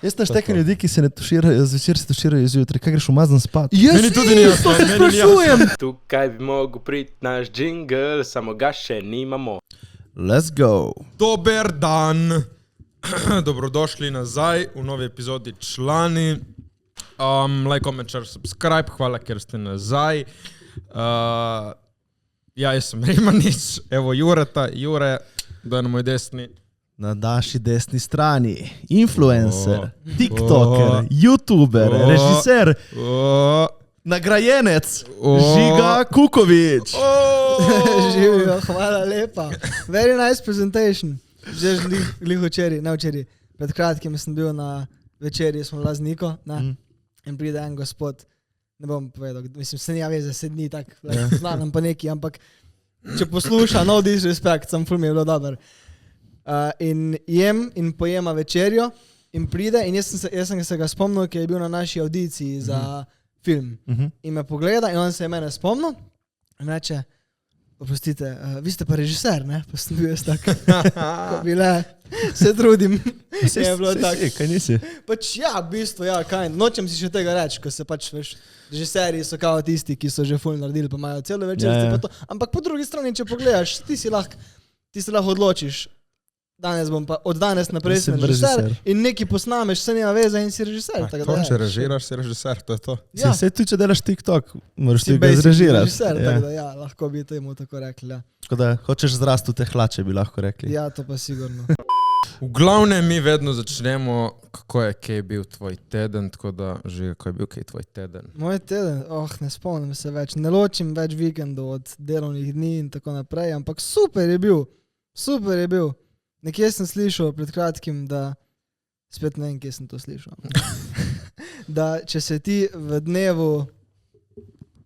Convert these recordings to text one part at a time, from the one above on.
Jaz naštekam ljudi, ki se ne tuširajo, zvečer se tuširajo zjutraj. Kaj greš umazan spat? Meni tudi ni jasno, to se sprašujem. Tukaj bi mogel priti naš džingl, samo ga še nimamo. Let's go. Dober dan. Dobrodošli nazaj v novi epizodi Člani. Like, comment, share, subscribe. Hvala, ker ste nazaj. Jaz sem Rimanič. Evo Jureta. Jure, daj na moj desni. Na naši desni strani. Influencer, tiktoker, youtuber, režiser, nagrajenec, Žiga Kukovič. Živijo, hvala lepa. Very nice presentation. Že glih včeraj, ne včeraj. Pred kratkim sem bil na večerji, smo bila z Niko, in pride en gospod, ne bom povedal, mislim, se nija veze, sedni tak, znam pa neki, ampak če posluša, no disrespect, sam ful mi je bilo dober. In jem in pojema večerjo in pride in jaz sem se ga spomnil, ker je bil na naši audiciji za film. In me pogleda in on se je mene spomnil in reče, oprostite, vi ste pa režiser, ne? Pa sem bil jaz tak, ko bile, se trudim. Je bilo tak. Kaj nisi? Pač ja, v bistvu, ja, kaj, nočem si še tega reči, ko se pač, veš, režiserji so kao tisti, ki so že ful naredili, pa imajo celo večer, pa to. Ampak po drugi strani, če pogledaš, ti se lahko odločiš, od danes naprej sem režiser in neki posnameš, se nima veze in si režiser. Če režiraš, si režiser, to je to. Ja. Se tudi, če delaš TikTok, moraš ti ga zrežirati. Režiser, tako da ja, lahko bi temu tako rekli, ja. Tako da, hočeš zrasti v te hlače, bi lahko rekli. Ja, to pa sigurno. V glavnem mi vedno začnemo, kako je kaj bil tvoj teden, tako da že, kako je bil kaj tvoj teden. Moj teden? Ne spomnim se več, ne ločim več vikendov od delovnih dni in tako naprej, ampak super je bil. Nekje sem slišal pred kratkim, da, spet ne vem, kje sem to slišal, da če se ti v dnevu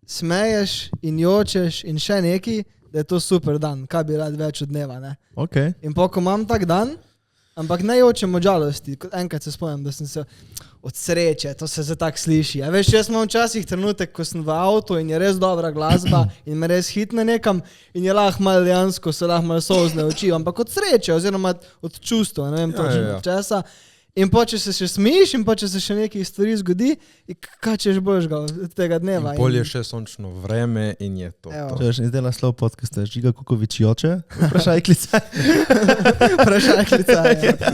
smeješ in jočeš in še neki, da je to super dan, kaj bi rad več od dneva, ne? Okay. In ko imam tak dan, ampak ne jočem od žalosti, enkrat se spomnim, da sem se od sreče, to se za tak sliši. A veš, jaz imam včasih trenutek, ko sem v avtu in je res dobra glasba in me res hitne nekam in je lahko malo dejansko, se lahko malo solzne oči, ampak od sreče oziroma od čustva, ne vem točno česa. In če se še smiš in če se še nekaj stvari zgodi, kaj češ božga od tega dneva. In bolje še sončno vreme in je to. Če veš, zdaj naslov podcasta Žiga Kukovič joče, vprašaj klica. Ja.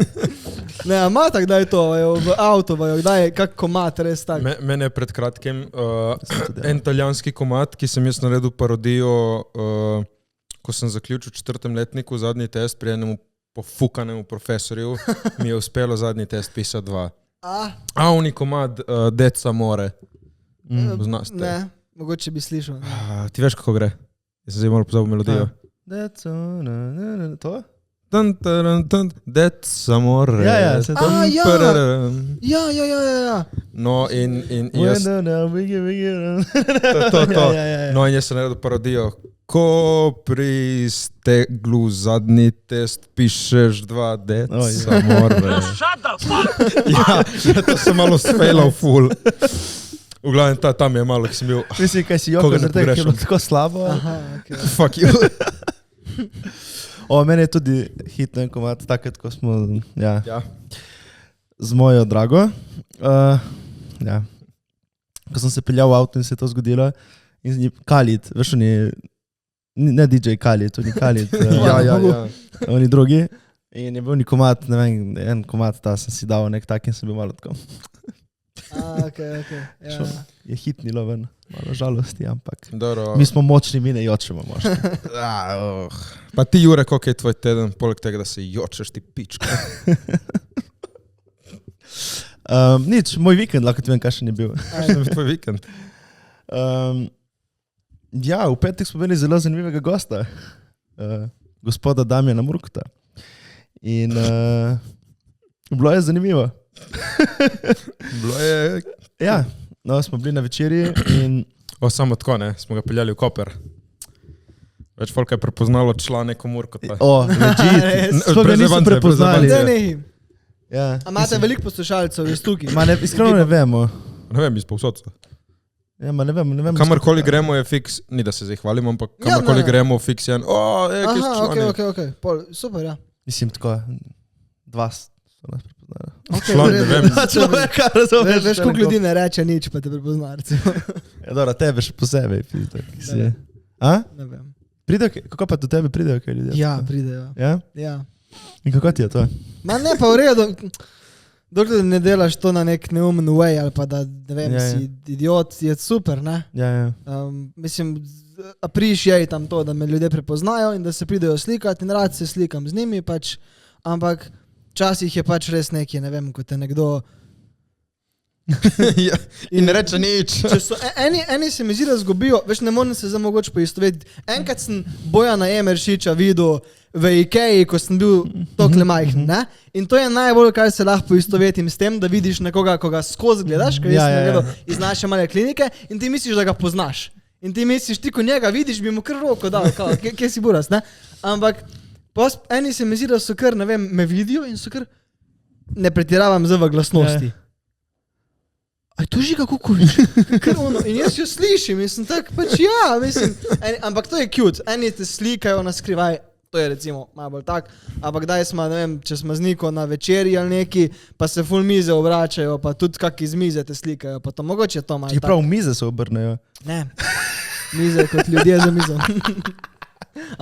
Ne, a ima tak, da je to, v avto, da je kak komad res tak. Mene je pred kratkim en italijanski komad, ki sem jaz naredil parodijo, ko sem zaključil 4. letniku, zadnji test pri enemu pofukanemu profesorju, mi je uspelo zadnji test pisati 2. Oni komad Deca more. Ne, mogoče bi slišal. Ti veš, kako gre? Jaz sem zdaj malo pozabil melodijo. Deca, to? Deca more. Ja. Ja. No in jaz... To. No in jaz sem naredil parodijo. Ko pri steglu zadnji test pišeš 2 deca more. Ja, to sem malo sfejlal ful. V glavnem tam je malo, ki sem bil... Mislim, kaj si jokal zaradi tega, ker je bilo tako slabo. Okay. Fuck you. Meni je tudi hitno en komad, takrat, ko smo z mojo drago. Ko sem se peljal v avto in se je to zgodilo. In Khalid, veš, ne DJ Khalid, to ni Khalid. Ja. Oni drugi. In je bil komad, ne vem, en komad ta sem si dal nek tak in sem bil malo tako. Okay. Ja. Je hitnilo ven, malo žalosti, ampak Dobro. Mi smo močni, mi ne jočemo močni. Pa ti, Jure, koliko je tvoj teden, poleg tega, da se jočeš, ti pička? Nič, moj vikend, lahko ti vem, kaj še ni bil. Kakšen je tvoj vikend? Ja, v petek smo imeli zelo zanimivega gosta, gospoda Damjana Murkota. In bilo je zanimivo. Bilo je... Ja, no, smo bili na večerji in... Samo tako, ne, smo ga peljali v Koper. Več folka je prepoznalo članeko Murkota. Legit. Sploh ga niso prepoznali. Ja. A imate veliko poslušalcev iz tukaj? Iskreno ne vemo. Ne vem, iz povsodca. Ja, ne vem. Kamorkoli gremo je fiks, ni da se zdaj hvalimo, ampak kamorkoli gremo fiks je, kje člani. Okay. Super, ja. Mislim tako, 2 pa nas prepoznajo. Človek, ne vem. Človeka, razumeš? Veš, koliko ljudi ne reče nič, pa te prepozna, recimo. Ja, dobro, tebe še posebej, pizda, ki si. A? Ne vem. Kako pa do tebe pridejo kaj ljudje? Ja, pridejo. Ja? Ja. In kako ti je to? Ma ne, pa v redu. Dokler ne delaš to na nek neumen way ali pa da, ne vem, si idiot, je super, ne? Ja. Mislim, appreciate tam to, da me ljudje prepoznajo in da se pridejo slikati in rad se slikam z njimi, pač, ampak včasih je pač res neki, ne vem, ko te nekdo... Ja, in ne reče nič. Če so, eni se mi zdi, da zgubijo, veš, ne morem se zdaj mogoče poistovetiti. Enkrat sem Bojana Emeršiča videl v Ikeji, ko sem bil tokle majhen, ne? In to je najbolj, kar se lahko poistovetim s tem, da vidiš nekoga, ko ga skozi gledaš, ker sem gledal iz naše male klinike in ti misliš, da ga poznaš. In ti misliš, ti ko njega vidiš, bi mu kar roko dal, kje si buras, ne? Ampak eni se mi zdi, da so kar, ne vem, me vidijo in so kar, ne pretiravam zdaj v glasnosti. Aj to že kako kuriš? In jaz jo slišim in sem tak, pač ja, mislim, ampak to je cute. Eni te slikajo na skrivaj, to je recimo malo bolj tak, ampak daj smo, ne vem, če smo z Niko na večeri ali neki, pa se ful mize obračajo, pa tudi kak iz mize te slikajo, pa to mogoče to malo tak. Prav mize se obrnejo. Ne, mize kot ljudje za mizo.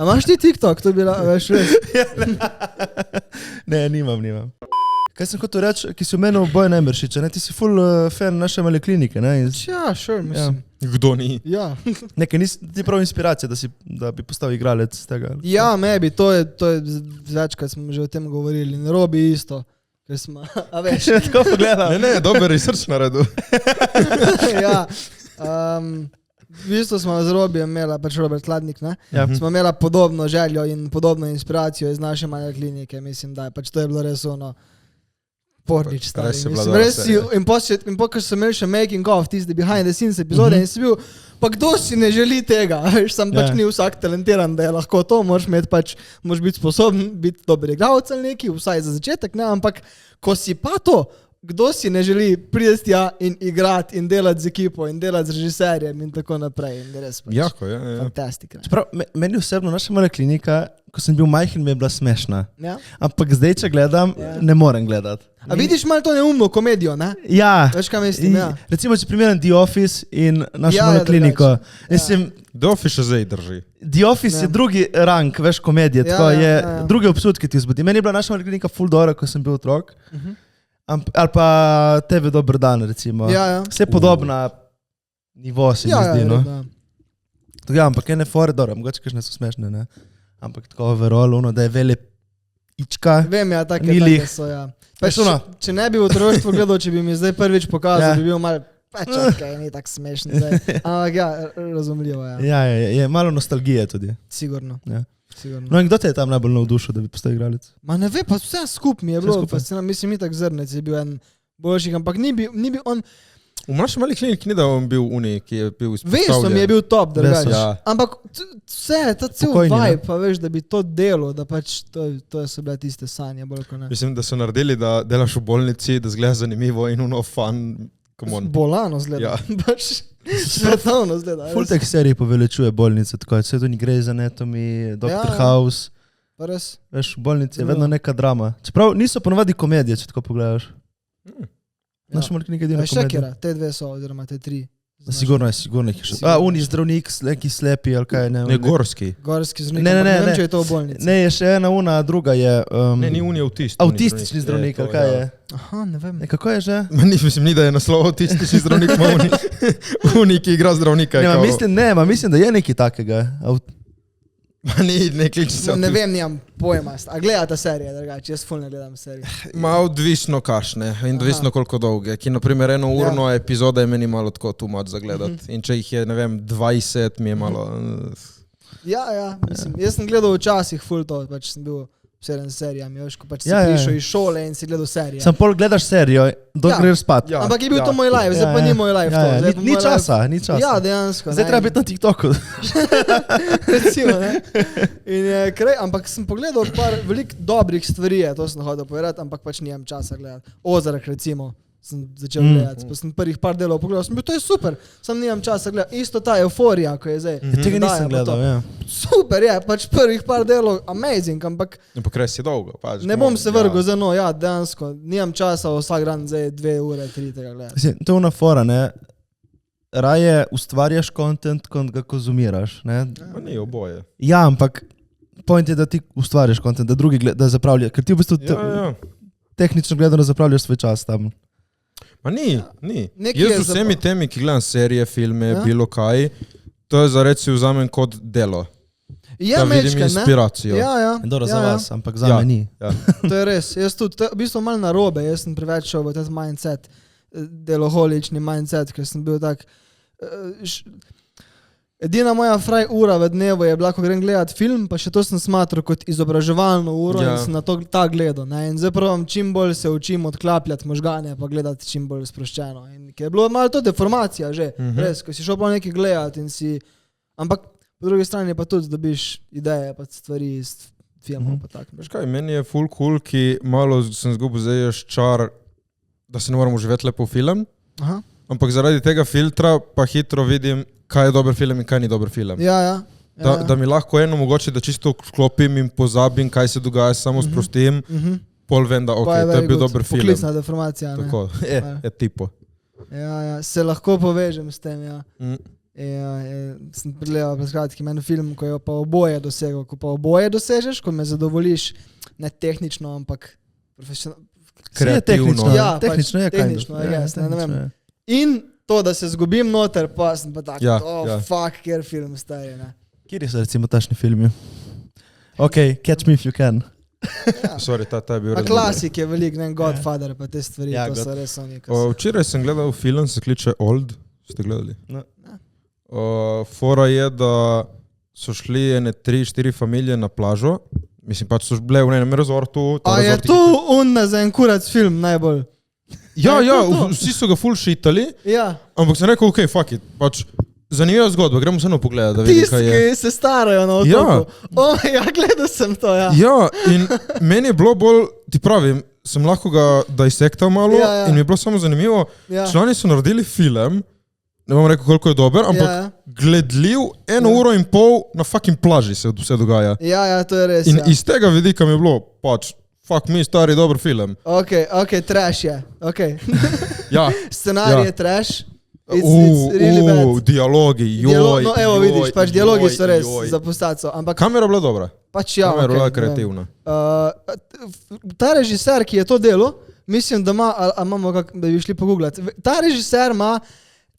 A imaš ti TikTok, to bi veš res? Ne, nimam. Kaj sem hotel reči, ki si omenil Bojana Emeršiča, ne? Ti si ful fan naše male klinike, ne? Ja, sure, mislim. Kdo ni? Ja. Nekaj ti prav inspiracija, da bi postal igralec tega. Ja, maybe, to je večkrat smo že o tem govorili. In Robi isto, ker smo, a veš. Še tako pogledam. Ne, dober research naredil. Ja. V bistvu smo z Robijem imela, pač Robert Hladnik, ne? Ja. Smo imela podobno željo in podobno inspiracijo iz naše male klinike, mislim, da pač to je bilo res ono pornič stari. In ko sem imel še making of, tiste behind the scenes epizode in si bil, pa kdo si ne želi tega, veš, sam pač ni vsak talentiran, da je lahko to, moraš biti sposoben biti dober igralec ali neki, vsaj za začetek, ne, ampak ko si pa to, kdo si ne želi priti tja in igrati in delati z ekipo in delati z režiserjem in tako naprej. In res pač jako, ja. Fantastika. Čeprav, meni osebno naša mala klinika, ko sem bil majhen, mi je bila smešna. Ja. Ampak zdaj, če gledam, ne morem gledati. A vidiš malo to neumno komedijo, ne? Ja. Veš, kaj mislim, ja. Recimo, če primerjam The Office in našo mala kliniko. Mislim, The Office še zdaj drži. The Office je drugi rang, veš, komedije, tako je drugi občutki ti vzbudi. Meni je bila naša mala klinika ful dobra, ko sem bil otrok. Ali pa TV Dober dan, recimo. Vse podobna nivo se mi zdi, no. Ja, ampak ene fore, dobro, mogoče kakšne so smešne, ne. Ampak tako overall, da je vele ička. Vem, ja, take so, ja. Če ne bi v otroštvu gledal, če bi mi zdaj prvič pokazal, bi bil malo, pa čakaj, ni tak smešen zdaj. Ampak ja, razumljivo, ja. Ja, je malo nostalgije tudi. Sigurno. Sigurno. No in kdo te je tam najbolj navdušil, da bi postal igralec? Ma ne ve, pa vse skup mi je bilo, mislim, itak Zrnec je bil en boljših, ampak ni bil on... V naši mali kliniki ni da on bil unik, ki je bil izpostavljen. Veš, mi je bil top, drugače. Ja. Ampak vse, ta cel vibe, pa veš, da bi to delo, da pač to so bile tiste sanje, bolj kot ne. Mislim, da so naredili, da delaš v bolnici, da zgleda zanimivo in ono fun. Bolano zgleda. Ja. Baš svetovno zgleda. Ful teh serij povelečuje bolnice, tako je to ni Grey's Anatomy, Dr. House. Pa res. Veš, v bolnici je vedno neka drama. Čeprav niso ponovadi komedije, če tako pogledaš. Naša mala klinika edina komedija. Šekera, te dve so, oziroma te tri. Sigurno jih je še. Uni zdravnik, neki slepi ali kaj, ne. Ne, gorski. Gorski zdravnik, ne vem, če je to v bolnici. Ne, je še ena, druga je... Ne, ni uni autist. Autistični zdravnik, ali kaj je? Aha, ne vem. Kako je že? Mislim, ni da je naslov autistični zdravnik, uni, ki igra zdravnika. Mislim, da je nekaj takega. Ne kliči se. Ne vem, nimam pojma. A gledata serije, drugače, jaz ful ne gledam serije. Ma odvisno kašne in odvisno koliko dolge. Ki naprimer eno urno epizoda je meni malo tako too much za gledati. In če jih je, ne vem, 20, mi je malo... Ja, mislim, jaz sem gledal včasih ful to, pač sem bil vseden s serijami, veš, ko pač si prišel iz šole in si gledal serije. Sam pol gledaš serijo, dokler greš spat. Ampak je bil to moj live, zdaj pa ni moj live to. Ni časa. Ja, dejansko. Zdaj treba biti na TikToku. Recimo, ne. In ampak sem pogledal veliko dobrih stvari, to sem hodil povedati, ampak pač nimam časa gledati. Ozark recimo, sem začel gledati. Pa sem prvih par delov pogledal, sem bil, to je super, sam nimam časa gledati. Isto ta euforija, ko je zdaj. Tega nisem gledal, ja. Super je, pač prvih par delov, amazing, ampak Ampak res je dolgo. Pač, ne bom se vrgel za dejansko, nimam časa vsak dan zdaj 2 ure, 3 tega gledati. To je ona fora, ne? Raje ustvarjaš content, kot ga konzumiraš, ne? Pa ni oboje. Ja, ampak point je, da ti ustvarjaš content, da drugi da zapravljajo, ker ti v bistvu tehnično gledano zapravljaš svoj čas tam. Ma ni. Jaz z vsemi temi, ki gledam serije, filme, bilo kaj, to je za reči vzamem kot delo. Ja, da vidim inspiracijo. Ja. Dobro za vas, ampak za me ni. Ja. To je res, jaz tudi, to je v bistvu malo narobe, jaz sem preveč šel v ta mindset, deloholični mindset, ker sem bil tak... Edina moja fraj ura v dnevu je bila, ko grem gledat film, pa še to sem smatral kot izobraževalno uro in sem na to ta gledal. Ne? In zdaj probam čim bolj se učim odklapljati možgane, pa gledati čim bolj sproščeno. In ker je bilo malo to deformacija že, res, ko si šel pa nekaj gledati in si... Ampak po drugi strani pa tudi dobiš ideje, pa stvari iz filmov pa tak. Veš kaj, meni je full cool, ki malo sem zgubil zdaj čar, da se ne moramo živeti lepo v film, ampak zaradi tega filtra pa hitro vidim, kaj je dober film in kaj ni dober film. Ja. Da mi lahko eno mogoče, da čisto vklopim in pozabim, kaj se dogaja, samo sprostim, pol vem, da to je bil dober film. Poklicna deformacija, ne? Tako, je tipo. Ja, se lahko povežem s tem, ja. Sem pregledal pred kratkim en film, ko je pa oboje dosegel. Ko pa oboje dosežeš, ko me zadovoljiš, ne tehnično, ampak profesionalno. Kreativno. Ja, tehnično je kaj. Ne vem. In to, da se zgubim noter, pa sem pa tak, fuck, kjer film stari, ne. Kjeri so recimo tašni filmi? Ok, Catch Me If You Can. Sorry, ta je bil res. Klasik je velik, ne, Godfather, pa te stvari, to so res oni. Včeraj sem gledal film, se kliče Old, ste gledali? Ne. Fora je, da so šli ene 3-4 familije na plažo, mislim pač so bile v enem rezortu. A je tu za en kurac film najbolj? Ja, vsi so ga ful šitali, ampak sem rekel, ok, fuck it, pač zanimiva zgodba, gremo se pogledati, da vidim, kaj je. Tisti, ki se starajo na otoku. Gledal sem to, ja. Ja, in meni je bilo bolj, ti pravim, sem lahko ga dissectal malo in mi je bilo samo zanimivo, člani so naredili film, ne bom rekel, koliko je dober, ampak gledljiv 1 uro in pol na fucking plaži se vse dogaja. Ja, to je res, in iz tega vidika mi je bilo, pač, fuck me, stari, dober film. Ok, trash je. Ok. Ja. Scenarij je trash. It's really bad. Dialogi, joj. No, evo vidiš, pač dialogi so res za postaco. Kamera bila dobra. Pač ja, kamera bila kreativna. Ta režiser, ki je to delo, mislim, da ima, imamo da bi šli pogooglati. Ta režiser ima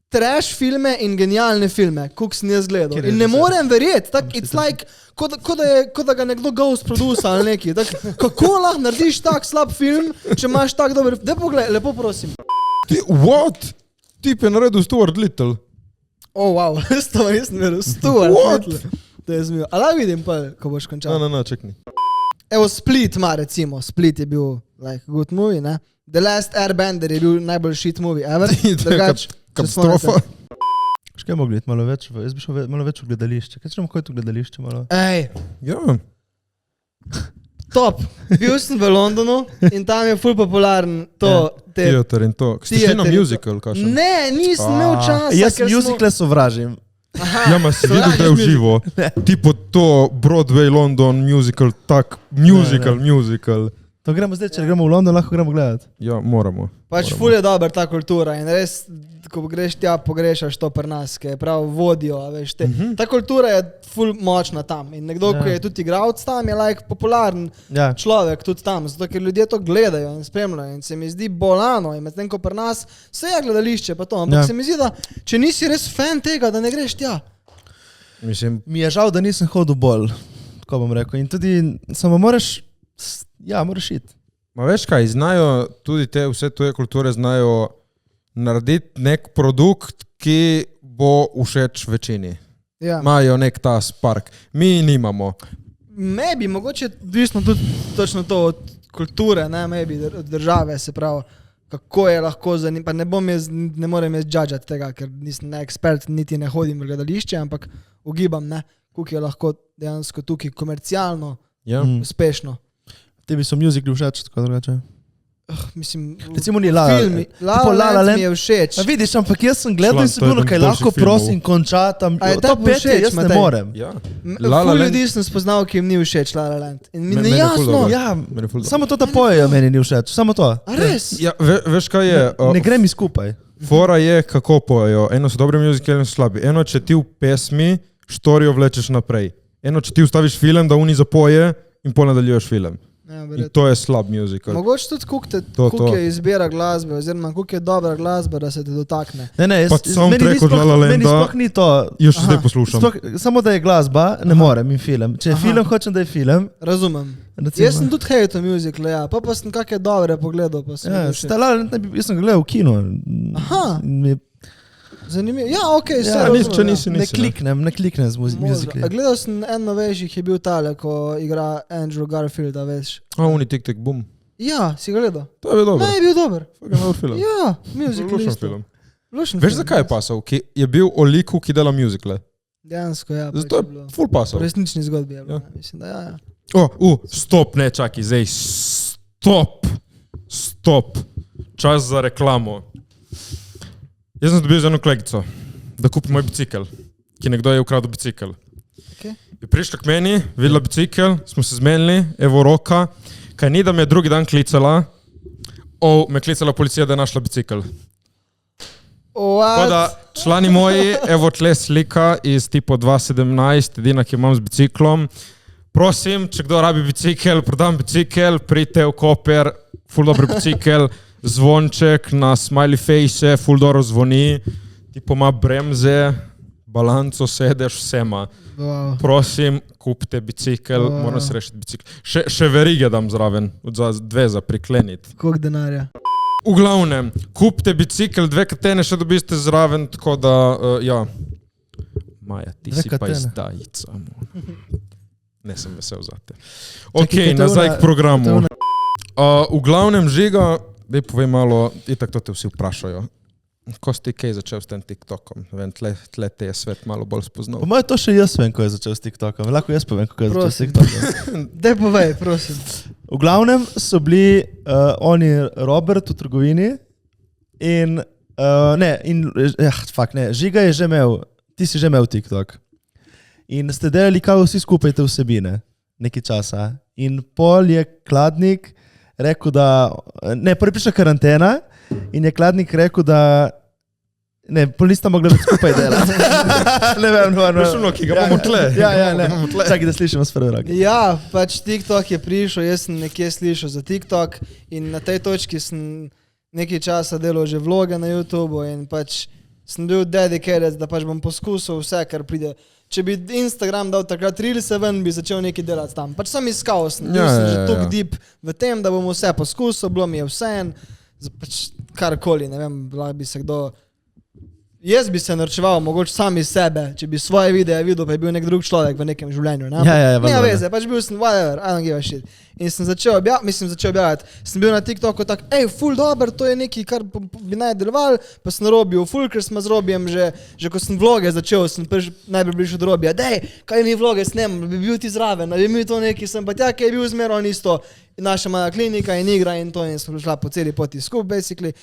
trash filme in genialne filme, koliko sem jaz gledal. In ne morem verjeti, it's like, ko da ga nekdo ghost producer ali neki. Kako lahko narediš tak slab film, če imaš tak dober... Daj pogledaj, lepo prosim. What? Tip je naredil Stuart Little. Oh, wow, to nisem veril. Stuart Little. To je zmijo. Ali vidim pa, ko boš končal? No, čekni. Evo, Split ima recimo. Split je bil like good movie, ne? The Last Airbender je bil najbolj shit movie ever. Katastrofa. Kaj mogli iti malo več? Jaz bi šel malo več v gledališče. Kaj ćemo hoditi v gledališče malo? Ej. Ja. Top. Bil sem v Londonu in tam je ful popularen to. Theater in to. Ste šli na musical, kakšen? Ne, nisem imel časa. Jaz musicale sovražim. Ja, ma si videl, da je v živo. Tipo to Broadway, London, musical, tak, musical. To gremo zdaj, če gremo v London, lahko gremo gledati. Ja, moramo. Pač ful je dober ta kultura in res, ko greš tja, pogrešaš to pri nas, ki je prav vodijo, veš te. Ta kultura je ful močna tam in nekdo, ko je tudi igralec tam, je like popularen človek tudi tam, zato ker ljudje to gledajo in spremljajo in se mi zdi bolano in medtem ko pri nas se je gledališče pa to, ampak se mi zdi, da če nisi res fan tega, da ne greš tja. Mislim, mi je žal, da nisem hodil bolj, tako bom rekel, in tudi samo moraš iti. Ma veš kaj, znajo tudi vse tuje kulture znajo narediti nek produkt, ki bo všeč večini. Imajo nek ta spark. Mi nimamo. Maybe, mogoče odvisno tudi točno to od kulture, maybe od države, se pravi, kako je lahko zanimivo. Pa ne morem jaz judgeati tega, ker nisem ekspert, niti ne hodim v gledališče, ampak ugibam, koliko je lahko dejansko tukaj komercialno uspešno. Tebi so musicali všeč, tako drugače? mislim, recimo ni La La Land. La La Land mi je všeč. Vidiš, ampak jaz sem gledal in sem bil, kaj lahko prosim konča tam. To petje, jaz ne morem. Ja. Ful ljudi sem spoznal, ki jim ni všeč La La Land. In mi ne jasno. Ja, samo to, da pojejo, meni ni všeč. Samo to. A res? Ja, veš kaj je? Ne gre mi skupaj. Fora je, kako pojejo. Eno so dobre muzike, eno so slabi. Eno, če ti v pesmi štorijo vlečeš naprej. Eno, če ti ustaviš film, da oni zapoje in pol nadaljuješ film. Ja, in to je slab musical. Mogoče tudi koliko je izbira glasbe, oziroma koliko je dobra glasba, da se te dotakne. Ne, meni sploh ni to. Jaz še zdaj poslušam. Samo da je glasba, ne morem in film. Če je film, hočem, da je film. Razumem. Jaz sem tudi hejto musical, ja. Pa sem kakšne dobre pogledal. Jaz sem gledal v kino. Aha. Zanimivo. Ja, okej, ne kliknem z muzikli. Gledal sem en novejših, je bil tale, ko igra Andrew Garfield, veš. Oni Tik Tik Boom. Ja, si ga gledal? To je bil dober. Ne, je bil dober. Film. Ja, musical isto. Veš, zakaj je pasal? Je bil o liku, ki dela musicale. Dejansko, ja. Zato je full pasal. Po resnični zgodbi je bilo. Mislim, da ja. Stop, ne, čakaj, zdaj. Stop. Čas za reklamo. Jaz sem dobil z eno kolegico, da kupi moj bicikl, ki nekdo je ukradel bicikl. Okay. Je prišla k meni, videla bicikl, smo se zmenili, evo roka, kaj ni, da me je drugi dan klicala, me klicala policija, da je našla bicikl. Tako da, člani moji, evo tle slika iz tipo 2017, edina, ki imam z biciklom. Prosim, če kdo rabi bicikl, prodam bicikl, pridite v Koper, ful dober bicikl, zvonček na smiley face, ful dobro zvoni, tipo ima bremze, balanco, sedeš, vsema. Wow. Prosim, kupite bicikl, moram se rešiti bicikl. Še verige dam zraven, dve za prikleniti. Koliko denarja? V glavnem, kupite bicikl, 2 katene še dobiste zraven, tako da, ja. Maja, ti si pa izdajica. Ne sem vesel za te. Ok, nazaj k programu. V glavnem, Žiga, daj povej malo, itak to te vsi vprašajo. Ko si ti kaj začel s tem TikTokom? Vem, tle te je svet malo bolj spoznal. Po moje to še jaz vem, ko je začel s TikTokom. Lahko jaz povem, ko je začel s TikTokom. Daj povej, prosim. V glavnem so bili oni Robert v trgovini in Žiga je že imel, ti si že imel TikTok. In ste delali kao vsi skupaj te vsebine nekaj časa. In pol je Kladnik rekel, da... Ne, prvi prišla karantena in je Kladnik rekel, da... Ne, pol nista mogla biti skupaj delati. Ne vem, Prišlo, ki ga bomo tle. Ja, ne. Čakaj, da slišimo s prve roke. Ja, pač TikTok je prišel, jaz sem nekje slišal za TikTok in na tej točki sem nekaj časa delal že vloge na YouTubeu in pač sem bil dedicated, da pač bom poskusil vse, kar pride. Če bi Instagram dal takrat Reelse ven, bi začel nekaj delati tam. Pač sem iskal, sem že tuk deep v tem, da bom vse poskusil, bilo mi je vseeno, pač karkoli, ne vem, bi se kdo... Jaz bi se norčeval, mogoče sam iz sebe, če bi svoje videe videl, pa je bil nek drug človek v nekem življenju. Ne? Nema veze, pač bil sem whatever, I don't give a shit. In sem začel objavljati, sem bil na TikToku tak, ful dober, to je nekaj, kar bi naj deloval, pa sem robil ful, ker sem z Robijem že ko sem vloge začel, sem najbolj bližal do Robija, kaj mi vloge snemam, bi bil ti zraven, bi mi to nekaj, sem pa tja, kaj je bil zmeron isto, naša mala klinika in igra in to, in sem prišla po celi poti skup, basically.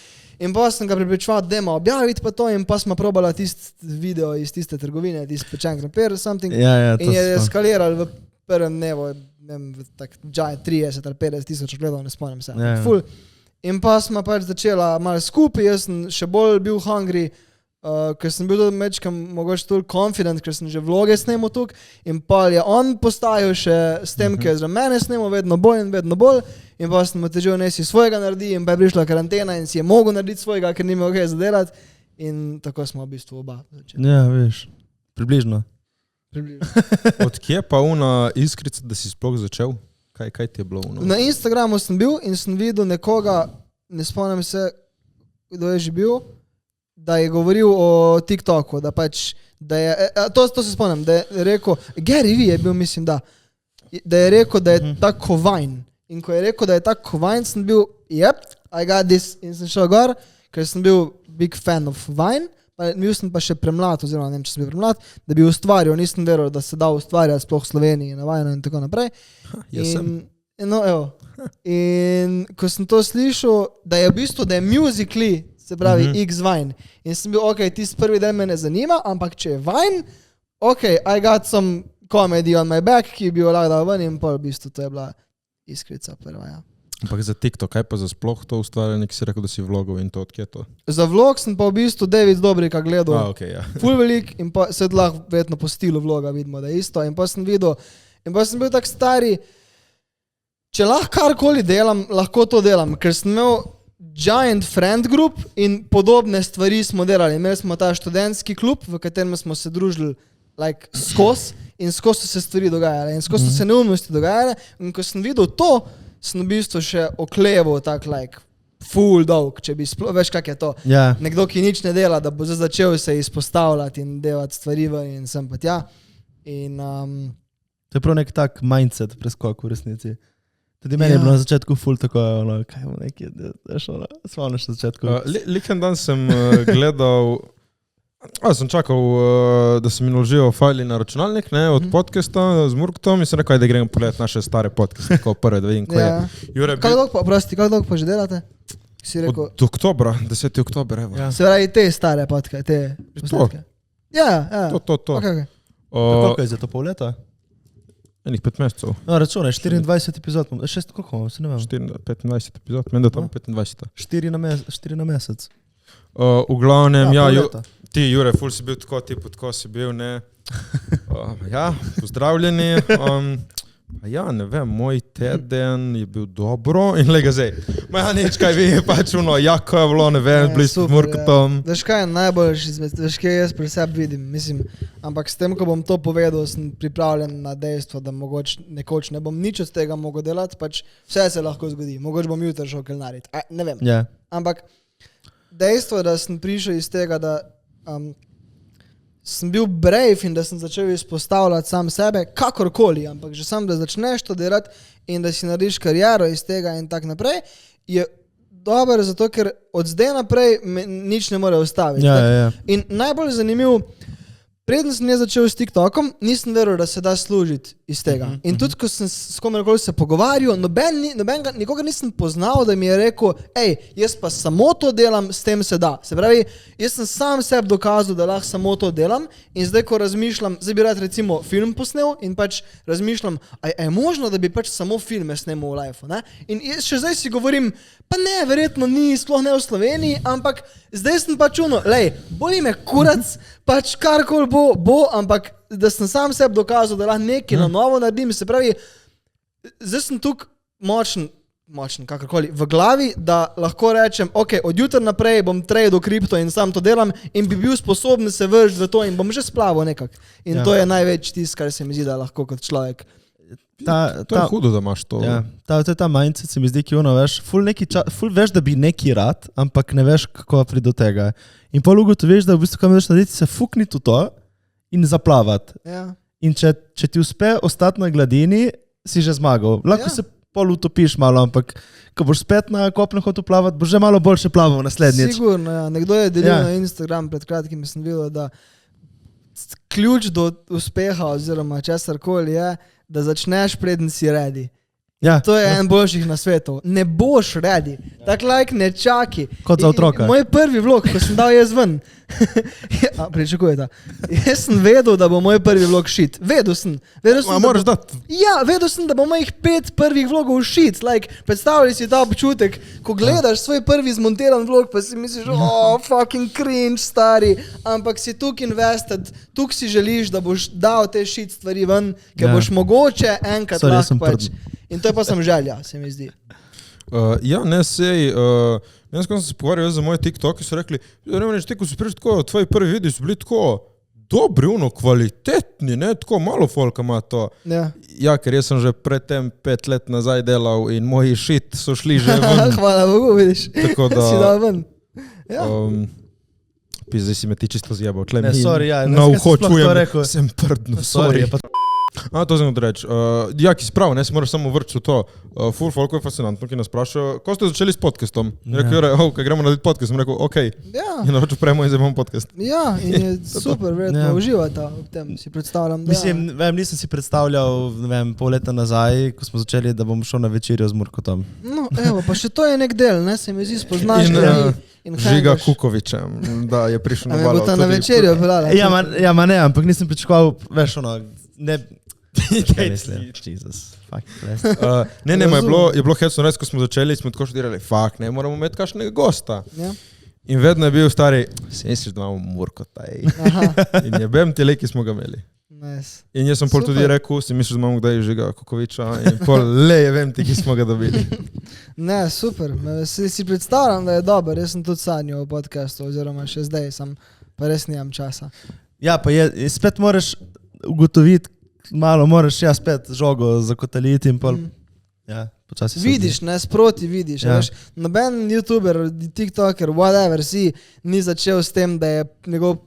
In pa sem ga pripričeval, da ima objaviti pa to in pa smo probala tisti video iz tiste trgovine, tisti pečen krompir, something. In je eskaliral v prvem dnevu, ne vem, tak 30 ali 50 tisoč gledal, ne spomnim se. Ful. In pa smo pač začela malo skupaj, jaz sem še bolj bil hungry, ker sem bil tudi mečkam mogoče toliko confident, ker sem že vloge snemal tuk in pa je on postajal še s tem, ker je za mene snemal vedno bolj in pa sem otežil, ne si svojega naredi in pa je prišla karantena in si je mogel narediti svojega, ker ni imel kaj zadelati in tako smo v bistvu oba začeli. Ja, veš, približno. Od kje pa una iskrica, da si sploh začel? Kaj ti je bilo? Na Instagramu sem bil in sem videl nekoga, ne spomnim se, kdo je že bil, da je govoril o TikToku, da pač, da je, to se spomnim, da je rekel, Gary Vee je bil, mislim, da je rekel, da je tako Vine. In ko je rekel, da je tako Vine, sem bil, I got this, in sem šel gor, ker sem bil big fan of Vine, bil sem pa še premlad, oziroma ne vem, če sem bil premlad, da bi ustvarjal, nisem veril, da se da ustvarjati sploh v Sloveniji, na Vine in tako naprej. Jaz sem. No, evo. In ko sem to slišal, da je v bistvu, da je Musical.ly, se pravi X-Vine. In sem bil, ok, tisti prvi del me ne zanima, ampak če je Vine, ok, I got some comedy on my back, ki bi jo lahko dal ven in pol v bistvu to je bila iskrica prva, ja. Ampak za TikTok, kaj pa za sploh to ustvarjanje, ki si rekel, da si vlogov in to, odkje to? Za vlog sem pa v bistvu David Dobrika gledal. Okay, ja. Ful velik in pa se lahko verjetno po stilu vloga vidimo, da je isto. In pa sem videl, in pa sem bil tak stari, če lahko karkoli delam, lahko to delam, ker sem imel giant friend group in podobne stvari smo delali. Imeli smo ta študentski klub, v katerem smo se družili like, skos in skos so se stvari dogajale in skos so se neumnosti dogajale in ko sem videl to, sem v bistvu še okleval tak like full dolg, če bi veš kak je to. Yeah. Nekdo, ki nič ne dela, da bo začel se izpostavljati in delati stvari in sem pa tja. In, to je prav nek tak mindset preskok v resnici. Tudi meni je bilo na začetku full tako, kaj bo neki, spomniš na začetku. Liken dan sem gledal, sem čakal, da se mi naložijo fajli na računalnik, ne, od podcasta z Murktom in sem rekel, da grem pogledati naše stare podcaste, tako prve, da vidim, ko je. Kako dolgo pa že delate? Od oktobra, 10. oktober, evo. Ja. Se pravi, te stare podcaste, te posnetke. Ja. To. Okay. Koliko je za to pol leta? Enih 5 mesecev. No, računaj, 24 epizod, koliko imamo, se ne vem. 25 epizod, meni da tam 25. 4 na mesec. V glavnem, ti, Jure, ful si bil tako si bil, ne. Pozdravljeni. Ne vem, moj teden je bil dobro in lega zdaj. Nič kaj vi, pač jako je bilo, ne vem, blizu Murkotom. Veš kaj je najboljši izmed, veš kaj jaz pri sebi vidim, mislim, ampak s tem, ko bom to povedal, sem pripravljen na dejstvo, da mogoče nekoč ne bom nič od tega mogel delati, pač vse se lahko zgodi, mogoče bom jutri šel kelnariti, ne vem. Yeah. Ampak dejstvo, da sem prišel iz tega, da sem bil brave in da sem začel izpostavljati sam sebe, kakorkoli, ampak že sam, da začneš to delati in da si narediš kariero iz tega in tak naprej, je dobro zato, ker od zdaj naprej me nič ne more ustaviti. Ja. In najbolj zanimiv, preden sem jaz začel s TikTokom, nisem veril, da se da služiti iz tega. In tudi, ko sem s komerkoli se pogovarjal, nikogar nisem poznal, da mi je rekel, jaz pa samo to delam, s tem se da. Se pravi, jaz sem sam sebi dokazal, da lahko samo to delam in zdaj, ko razmišljam, zdaj bi rad recimo film posnel in pač razmišljam, je možno, da bi pač samo filme snemal v live, ne? In še zdaj si govorim, pa ne, verjetno ni, sploh ne v Sloveniji, ampak zdaj sem pač boli me kurac, pač karkoli bo, ampak da sem sam sebi dokazal, da lahko nekaj na novo naredim, se pravi, zdaj sem tukaj močen, kakorkoli, v glavi, da lahko rečem, ok, od jutra naprej bom tradal kripto in sam to delam in bi bil sposoben se vršiti v to in bom že splaval nekako. In to je največ tisto, kar se mi zdi, da lahko kot človek. To je hudo, da imaš to. Ja, to je ta mindset, se mi zdi, ki veš, ful veš, da bi neki rad, ampak ne veš, kako priti do tega. In pol ugotoviš, da v bistvu, kam veš narediti, se fukniti v to in zaplavati. Ja. In če ti uspe ostati na gladini, si že zmagal. Lahko se pol utopiš malo, ampak ko boš spet na kopnem hotel plavati, boš že malo boljše plaval naslednjič. Sigurno, ja. Nekdo je delil na Instagram pred kratkim, sem videl, da ključ do uspeha oziroma česarkoli je, da začneš preden si ready. Ja. To je en boljših nasvetov. Ne boš ready. Tak like ne čaki. Kot za otroka. Moj prvi vlog, ko sem dal jaz ven. Pričakujete. Jaz sem vedel, da bo moj prvi vlog shit. Vedel sem. Moraš dati. Ja, vedel sem, da bo mojih 5 prvih vlogov shit. Like, predstavljaj si ta občutek, ko gledaš svoj prvi zmontiran vlog, pa si misliš, fucking cringe, stari. Ampak si tukaj invested, tukaj si želiš, da boš dal te shit stvari ven, ker boš mogoče enkrat lahko pač. In to je pa sem želja, se mi zdi. Jaz ko sem se pogovarjal za moj TikTok, so rekli, ko si prišel tako, tvoji prvi videi so bili tako dobri, kvalitetni, ne, tako malo folka ima to. Ja, ker jaz sem že predtem 5 let nazaj delal in moji shit so šli že ven. Hvala Bogu, vidiš. Tako da... Si dal ven. Ja. Zdaj si me ti čisto zjebal. Ne, sorry, ja. Na uho čujem, sem prdno, sorry. To sem odreč. Ja, ki si prav, ne, si moraš samo vrčiti v to. Full folko je fascinantno, ki nas sprašajo, ko ste začeli s podcastom? Rekel, kaj gremo narediti podcast? Sem rekel, okej. In naročil premo in zdaj imamo podcast. Ja, in je super, verjetno uživata v tem, si predstavljam. Mislim, nisem si predstavljal, pol leta nazaj, ko smo začeli, da bom šel na večerjo z Murkotom. No, evo, pa še to je nek del, ne, se mi zdi spoznaš. Žiga Kukovičem, da je prišel na balov. Na večerjo pelala. Ja, ne, ampak nisem pričakoval, veš, ne... Jesus, fuck. Ne, je bilo hecno res, ko smo začeli, smo tako študirali, fuck, ne, moramo imeti kakšnega gosta. In vedno je bil stari, si misliš, da imamo Murkota, In je bem te leki smo ga imeli. In jaz sem pol tudi rekel, si misliš, da imamo kdaj Žiga Kukoviča in pol vem ti, ki smo ga dobili. Ne, super, si predstavljam, da je dober, jaz sem tudi sanjal o podcastu, oziroma še zdaj sem, pa res nimam časa. Ja, pa spet moraš ugotoviti, malo moraš spet žogo zakotaliti in pol, počasi se vidiš, ne, sproti vidiš, veš, noben youtuber, tiktoker, whatever si, ni začel s tem, da je njegov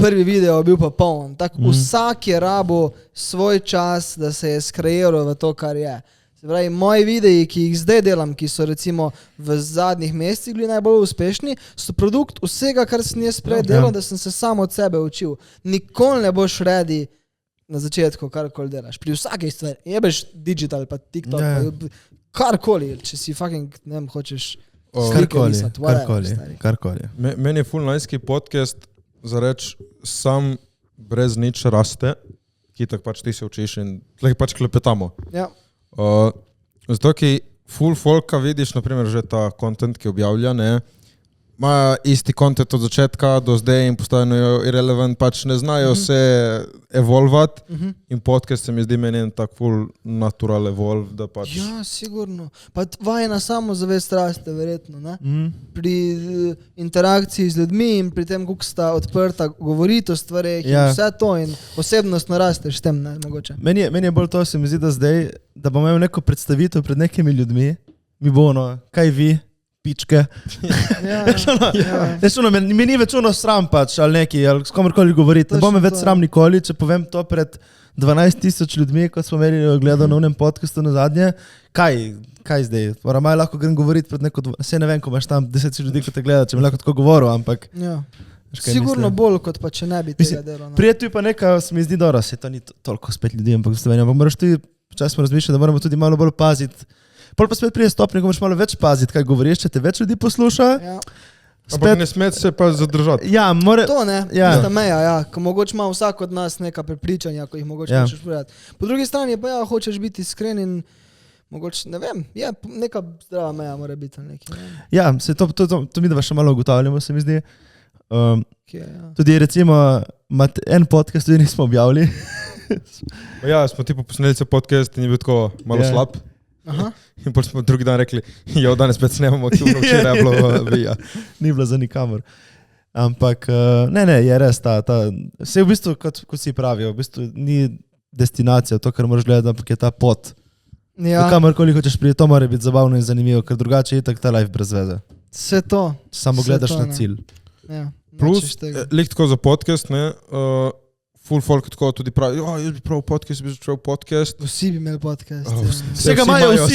prvi video bil pa poln. Tako vsak je rabo svoj čas, da se je skreiral v to, kar je. Se pravi, moji videi, ki jih zdaj delam, ki so recimo v zadnjih mesecih bili najbolj uspešni, so produkt vsega, kar sem jaz prej delal, da sem se samo od sebe učil. Nikoli ne boš ready na začetku, karkoli delaš. Pri vsakej stvari. Jebeš digital, pa TikTok, karkoli, če si fucking, ne vem, hočeš slike risati. Karkoli. Meni je fulnajski podcast za reč sam brez nič raste, ki tako pač ti se učiš in tleh pač klepetamo. Ja. Zato, ki full folka vidiš, naprimer že ta content, ki objavlja, ne, ima isti content od začetka do zdaj in postajajo irrelevant, pač ne znajo se evolvat in podcast se mi zdi meni en tak full natural evolve, da pač... Ja, sigurno. Pa vajena samozavest raste, verjetno, ne? Pri interakciji z ljudmi in pri tem, kako sta odprta govoriti o stvareh in vse to in osebnostno rasteš s tem, ne, mogoče. Meni je bolj to, se mi zdi, da zdaj, da bom imel neko predstavitev pred nekimi ljudmi, mi bo ono, kaj vi, pičke. Mi ni več ono sram pač, ali neki, ali s komorkoli govoriti. Ne bom me več sram nikoli, če povem to pred 12,000 ljudmi, kot smo imeli gledali na unem podcastu na zadnje. Kaj zdaj? Maj lahko grem govoriti pred neko... Saj ne vem, ko imaš tam 10 ljudi, ko te gleda, če mi lahko tako govoril, ampak... Ja. Sigurno bolj, kot pa če ne bi tega delal. Prijetu je pa nekaj, se mi zdi dobro, se to ni toliko spet ljudi, ampak moraš tudi, včasih smo razmišljali, da moramo tudi malo bolj paziti. Pol pa spet prije stopnje, ko moraš malo več paziti, kaj govoriš, če te več ljudi posluša. Ampak ne smeti se pa zadržati. Ja, to ne, tista meja, ko mogoče ima vsak od nas neka prepričanja, ko jih mogoče hočeš povedati. Po drugi strani pa hočeš biti iskren in mogoče, ne vem, neka zdrava meja mora biti. Ja, to mi da še malo ugotavljamo, se mi zdi. Tudi recimo, en podcast tudi nismo objavili. Ja, smo tipo posneli se podcast in je bil tako malo slab. In potem smo drugi dan rekli, danes spet snemamo, ki je včeraj bilo vija. Ni bilo za nikamor. Ampak, ne, je res ta, vse v bistvu, kot si pravijo, v bistvu ni destinacija, to, kar moraš gledati, ampak je ta pot. Ja. Kamorkoli hočeš priti, to mora biti zabavno in zanimivo, ker drugače je tak ta life brez veze. Vse to. Samo gledaš na cilj. Ja. Plus, lik tako za podcast, ne, full folk tako tudi pravi, jaz bi pravil podcast, bi začel podcast. Vsi bi imeli podcast. Vsega imajo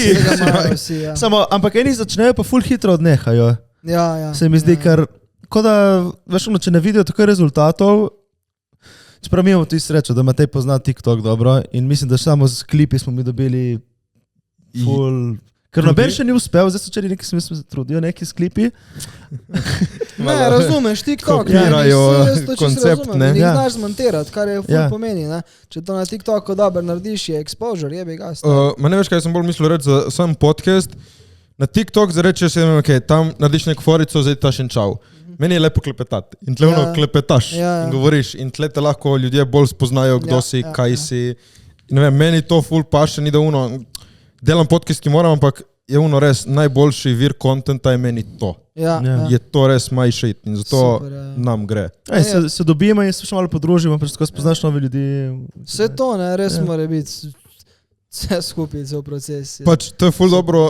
vsi. Samo, ampak eni začnejo pa full hitro odnehajo. Ja. Se mi zdi, ker, ko da, veš, če ne vidijo tako rezultatov, čeprav mi imamo tudi srečo, da Matej pozna TikTok dobro in mislim, da samo z klipi smo mi dobili full... Ker noben še ni uspel, zdaj so čeli neki smisli se trudijo, neki s klipi. Ne, razumeš, TikTok. Kopirajo koncept, ne. Njih znaš zmontirati, kar je ful pomeni, ne. Če to na TikToku dobro narediš, je exposure, jebi gas. Ma ne veš, kaj sem bolj mislil reči za sam podcast. Na TikTok zarečeš, tam narediš neko forico, zdaj taš in čau. Meni je lepo klepetati. In tle klepetaš in govoriš. In tle te lahko ljudje bolj spoznajo, kdo si, kaj si. In ne vem, meni to ful paše, ni da delam podcast, ki moram, ampak je res najboljši vir kontenta je meni to. Je to res my shit in zato nam gre. Se dobimo in se še malo podružimo, pa tako spoznaš nove ljudi. Vse to, ne, res mora biti vse skupaj, vse v procesi. Pač to je ful dobro,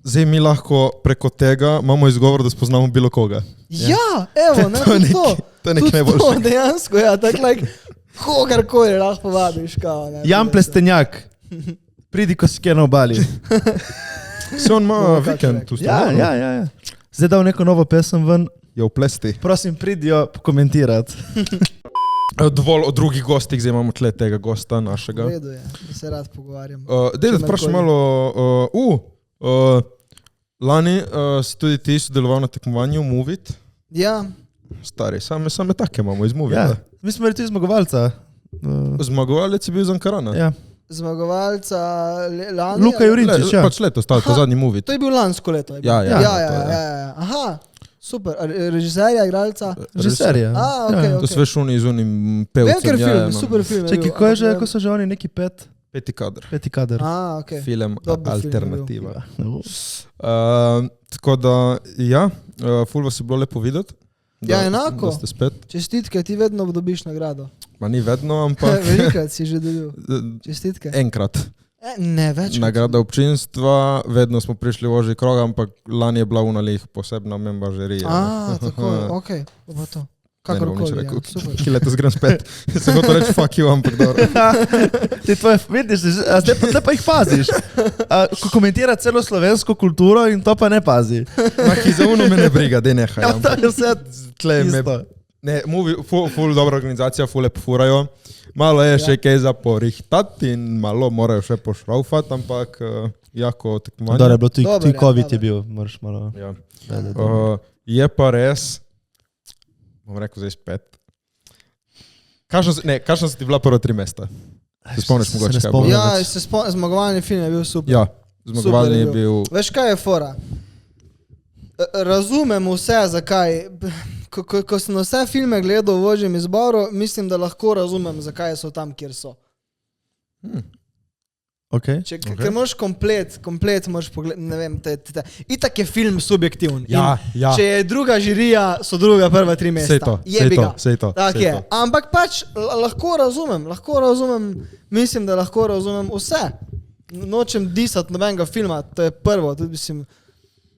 zdaj mi lahko preko tega imamo izgovor, da spoznamo bilo koga. Ja, evo, ne, to. To je nekaj najboljšega. To dejansko, tako Kogarkoli lahko povabiš, kao. Jan Plestenjak, pridi, ko si kje na obali. Se on ima vikend tu stvar? Ja. Zdaj dal neko novo pesem ven. Je v plesti. Prosim, pridijo pokomentirati. Dovolj o drugih gostih, zdaj imamo tle tega gosta našega. V redu je, da se rad pogovarjam. Dej, da vprašam malo, lani si tudi ti sodeloval na tekmovanju Movit. Ja. Stari, same take imamo iz Movita. Ja. Mi smo tudi zmagovalca. Zmagovalec je bil Zankarana. Ja. Zmagovalca lani. Luka Jurinčič, ja. Pač leto, ta zadnji Movit. To je bil lansko leto. Ja. Aha, super. Režiserja, igralca? Režiserja. Okay. To sve šuni z unim pevcem. Vem, ker film, super film. Čekaj, ko so že oni neki Peti kader. Okay. Film Dobar Alternativa. Tako da, ja, ful vas je bilo lepo videti. Ja, enako. Da ste spet. Čestitke, ti vedno dobiš nagrado. Ma ni vedno, ampak... Velikrat si že dobil. Čestitke. Enkrat. Ne, več. Nagrada občinstva, vedno smo prišli v ožji krog, ampak lani je bila unalih posebna memba žirija. Tako, okej, bo to. Kakorkoli, ja, super. Ki letos grem spet. Se hotel reči fuck you, ampak dobro. Ti tvoje, vidiš, zdaj pa jih paziš. Ko komentira celo slovensko kulturo in to pa ne pazi. Ki za uno me ne briga, dej nehaj. Ja, to je vse isto. Ne, ful dobra organizacija, ful lepo furajo. Malo je še kaj za porihtati in malo morajo še pošraufati, ampak jako tekmovanje. Dobro je bilo, tudi COVID je bil, moraš malo. Ja. Je pa res, bom rekel zdaj spet. Kakšno si ti bila prvo 3 mesta? Se spomniš mogoče kaj? Ja, zmagovalni film je bil super. Ja, zmagovalni je bil... Veš kaj je fora? Razumem vse, zakaj. Ko sem na vse filme gledal v ožjem izboru, mislim, da lahko razumem, zakaj so tam, kjer so. Ker moraš komplet moraš pogledati, ne vem, itak je film subjektivn. Ja. Če je druga žirija, so druga prva 3 mesta. Sej to. Ampak pač lahko razumem, mislim, da lahko razumem vse. Nočem disati nobenega filma, to je prvo, tudi mislim,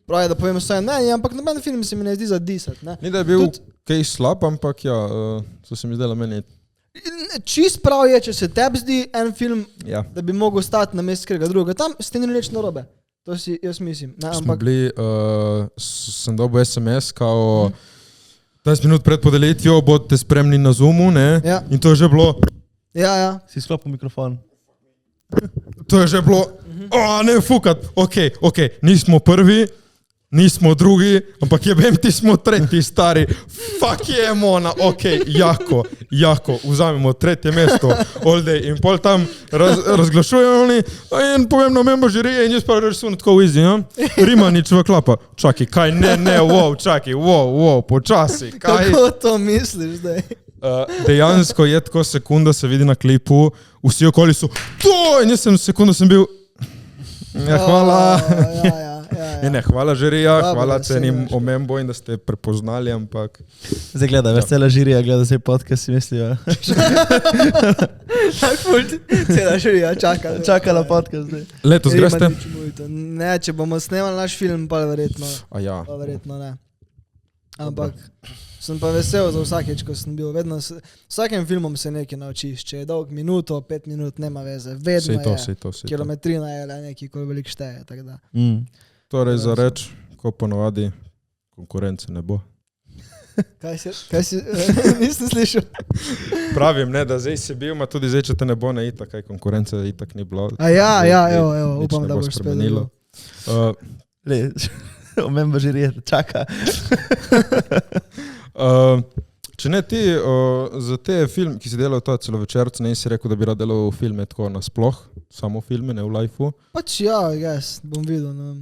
pravi, da povem vse ne, ampak noben film se mi ne zdi za disati. Ni da je bil kaj slab, ampak ja, so se mi zdela meni... Čist prav je, če se tebi zdi en film, da bi mogel stati na mestu katerega drugega. Tam ste ni nič narobe. To si jaz mislim. Smo bili, sem dobil SMS, kao 20 minut pred podelitvijo, bodite spremni na Zoomu, ne? Ja. In to je že bilo... Ja. Si sklopil mikrofon. To je že bilo... ne fukat, ok, nismo prvi, nismo drugi, ampak jebem ti smo tretji, stari. Fuck je Mona, ok, jako, vzamemo 3. mesto, all day. In pol tam razglašujejo oni, in povem na membo žirije in jaz pa resujem tako v izi, ja? Rimanič v klapa. Čakaj, kaj, wow, počasi, kaj? Kako to misliš zdaj? Dejansko je tako sekunda, se vidi na klipu, vsi okoli so, to! In jaz sekunda sem bil, hvala. Ne, hvala žirija, hvala cenim omembo in da ste prepoznali, ampak... Zdaj gledaj, veš, cela žirija gleda zdaj podcast, si mislijo. Cela žirija čaka na podcast zdaj. Letos greste? Ne, če bomo snemali naš film, pa verjetno. Pa verjetno ne. Ampak sem pa vesel za vsakeč, ko sem bil. Vedno, vsakem filmom se nekaj naučiš. Če je dolg minuto, 5 minut, nema veze. Vedno je. Kilometrina je nekaj, ko veliko šteje. Torej za reč, ko ponovadi konkurence ne bo. Kaj si, nisem slišal. Pravim, ne, da zdaj si bil, ma tudi zdaj, če te ne bo, ne itak, kaj konkurence itak ni bilo. Evo, upam, da boš spremenilo. Omemba žirije, čaka. Če ne ti, za te film, ki si delal to celovečerc, ne si rekel, da bi rad delal filme tako nasploh, samo filme, ne v lifeu? Pač bom videl, ne vem.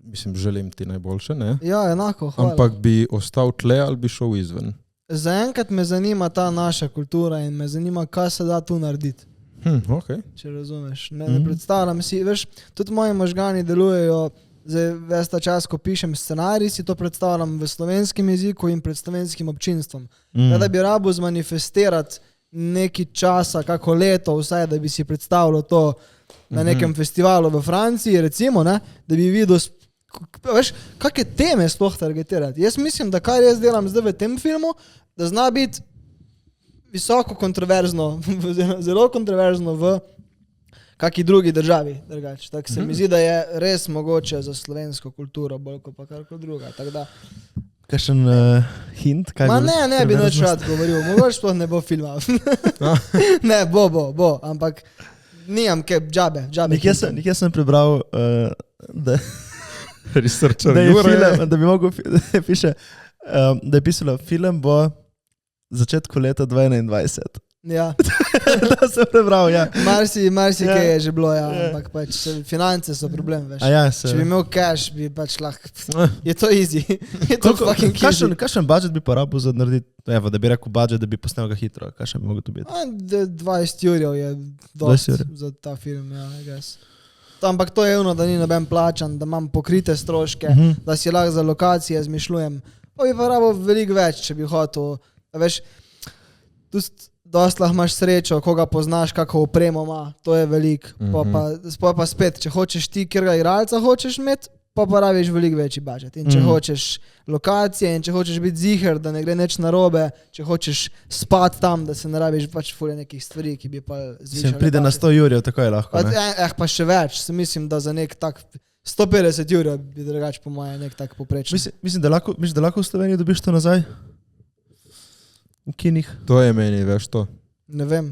Mislim, želim ti najboljše, ne? Ja, enako, hvala. Ampak bi ostal tle ali bi šel izven? Zaenkrat me zanima ta naša kultura in me zanima, kaj se da tu narediti. Okay. Če razumeš. Ne predstavljam si, veš, tudi moji možgani delujejo, zdaj ves ta čas, ko pišem scenarij, si to predstavljam v slovenskem jeziku in pred slovenskim občinstvom. Da bi rabo zmanifestirati nekaj časa, kako leto, vsaj, da bi si predstavljal to na nekem festivalu v Franciji, recimo, ne, da bi videl, veš, kakšne teme sploh targetirati. Jaz mislim, da kar jaz delam zdaj v tem filmu, da zna biti visoko kontroverzno, zelo kontroverzno v kaki drugi državi. Tako se mi zdi, da je res mogoče za slovensko kulturo, bolj kot pa karkoli druga. Kakšen hint? Ne bi nič rad govoril, mogoče sploh ne bo filma. Ne, bo, ampak nimam kaj, džabe. Nekje sem prebral, da researcher je film, da bi mogel, da je pisalo, film bo začetku leta 2021. Ja. To sem prebral, ja. Marsi kaj je že bilo, ja, ampak pač finance so problem, veš. Če bi imel cash, bi pač lahko, je to easy. Je to fucking easy. Kakšen budget bi porabil za narediti, evo, da bi rekel budget, da bi posnel ga hitro, kakšen bi mogel to biti? 20 evrov je dost za ta film, ja, I guess. Ampak to je da ni noben plačan, da imam pokrite stroške, da si lahko za lokacije zmišljujem. Pa bi porabil veliko več, če bi hotel, veš, dost lahko imaš srečo, koga poznaš, kako opremo ima, to je veliko. Pa spet, če hočeš ti, kjer ga igralca hočeš imeti, pa rabiš veliko večji budžet. In če hočeš lokacije, in če hočeš biti ziher, da ne gre nič narobe, če hočeš spati tam, da se ne rabiš pač fulje nekih stvari, ki bi pa zvišali. Se pride na 100 jurjev, tako je lahko, ne? Pa še več, se mislim, da za nek tak 150 jurjev bi drugače po moje nek tak poprečen. Mislim, da lahko v Sloveniji dobiš to nazaj? V kinih. To je meni, veš to. Ne vem,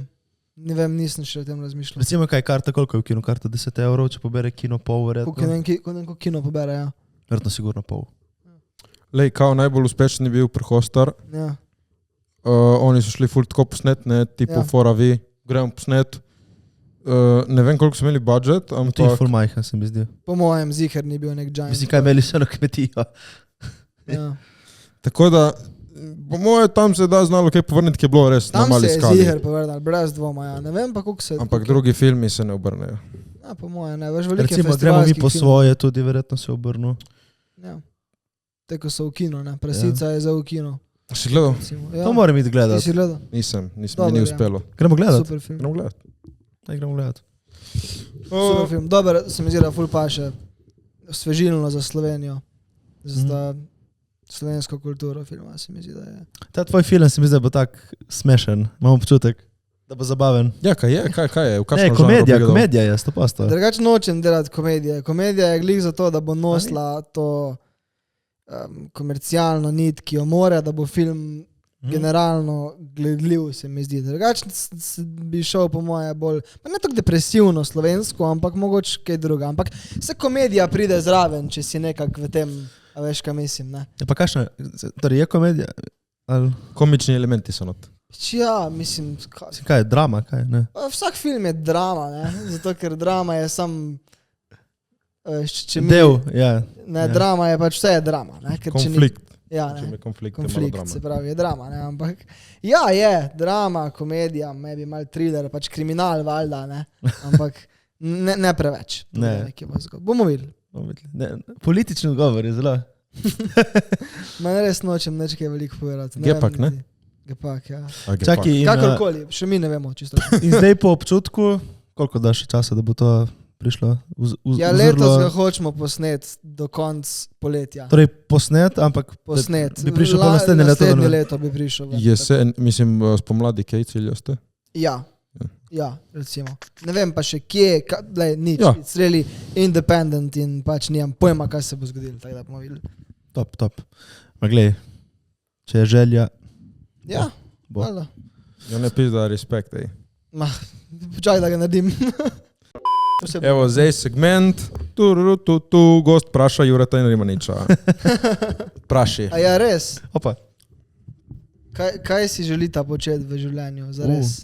nisem še o tem razmišljal. Recimo, kaj karta, koliko je v kinu karta? 10 evrov, če pobere kino pol, verjetno. Koliko kino pobere, ja. Verjetno sigurno pol. Lej, kao najbolj uspešen je bil Prehostar. Ja. Oni so šli ful tako posnet, ne, tipo fora vi, gremo posnet. Ne vem, koliko so imeli budžet, ampak... To je ful majhen, se mi zdi. Po mojem ziher ni bil nek giant. Mislim, kaj imeli so na kmetijo. Ja. Tako da, po moje tam se da znalo kaj povrniti, ki je bilo res na mali skali. Tam se je ziher povrnil, brez dvoma, ja. Ne vem pa, koliko se... Ampak drugi filmi se ne obrnejo. Ja, po moje ne, veš, velike recimo, gremo mi po svoje, tudi verjetno se obrnu. Ja. Tako so v kino, ne, Prasica je za v kino. Si gledal? Ja. To moram iti gledati. Si gledal? Nisem, mi ni uspelo. Gremo gledati? Super film. Gremo gledati. Super film. Dober, se mi zdi, da ful paše osvežilno za Slovenijo. Za slovensko kulturo filma, se mi zdi, da je. Ta tvoj film se mi zdi, da bo tak smešen. Imam občutek, da bo zabaven. Ja, kaj je? Ne, komedija je, 100%. Drugače nočem delati komedije. Komedija je glih za to, da bo nosila to komercialno nit, ki jo mora, da bo film generalno gledljiv, se mi zdi. Drugače bi šel po moje bolj, pa ne tako depresivno slovensko, ampak mogoče kaj druga. Ampak vse komedija pride zraven, če si nekak v tem, a veš, kaj mislim, ne? Ja, pa kakšna, torej je komedija? Ali... Komični elementi so not. Ja, mislim... Kaj je, drama, kaj, ne? Vsak film je drama, ne? Zato, ker drama je sam... Del, ja. Ne, drama je pač, vse je drama, ne? Ker konflikt. Ja, ne? Konflikt se pravi, je drama, ne? Ampak... Ja, je, drama, komedija, maybe mal thriller, pač kriminal, valjda, ne? Ampak ne preveč. Ne. Bomo videli. Politični odgovor je zelo. Ma res nočem neč kaj veliko povedati. Gepak, ne? Gepak, ja. Čaki, kakorkoli, še mi ne vemo čisto. In zdaj po občutku, koliko daš časa, da bo to prišlo? Ja, letos ga hočemo posnet do konc poletja. Torej posnet, ampak posnet. Bi prišel po naslednje leto. Naslednje leto bi prišel. Jesen, mislim, spomladi, kaj ciljo ste? Ja, recimo. Ne vem pa še kje, nič. Ja. It's really independent in pač nimam pojma, kaj se bo zgodilo. Tako da bomo videli. Top. Ma glej, če je želja... Ja, valjda. Ja, ne pizda, respekt, ej. Ma, počaj, da ga naredim. Evo, zdaj segment. Tu, gost praša Jureta in Rimaniča. Praši. A ja, res? Opa. Kaj si želita početi v življenju, za res?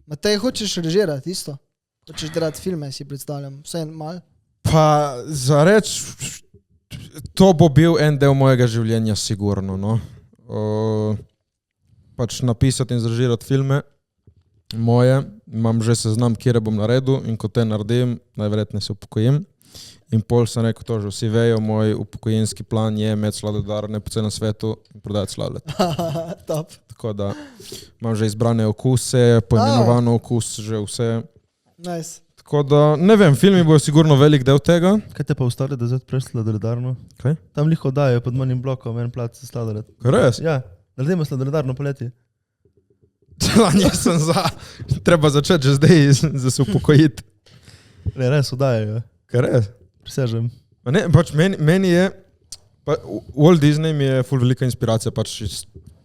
Matej, hočeš režirati isto? Hočeš delati filme, si predstavljam, vse mal? Pa, za reč, to bo bil en del mojega življenja, sigurno, no. Pač napisati in zrežirati filme moje, imam že seznam, kjer bom naredil in ko te naredim, najverjetneje se upokojim. In pol sem rekel to, že vsi vejo, moj upokojinski plan je imeti sladodarne po celem svetu in prodajati sladoled. Top. Tako da imam že izbrane okuse, poimenovano okus, že vse. Nice. Tako da, ne vem, filmi bojo sigurno velik del tega. Kaj te pa ustali, da zdaj odpreš sladoledarno? Kaj? Tam liho dajo pod manjim blokom en plac za sladoled. Res? Ja, naredimo sladoledarno poleti. Lani sem treba začeti že zdaj, za se upokojiti. Ne, res udajajo. Kaj res? Prisežem. Ne, pač meni je, Walt Disney mi je ful velika inspiracija, pač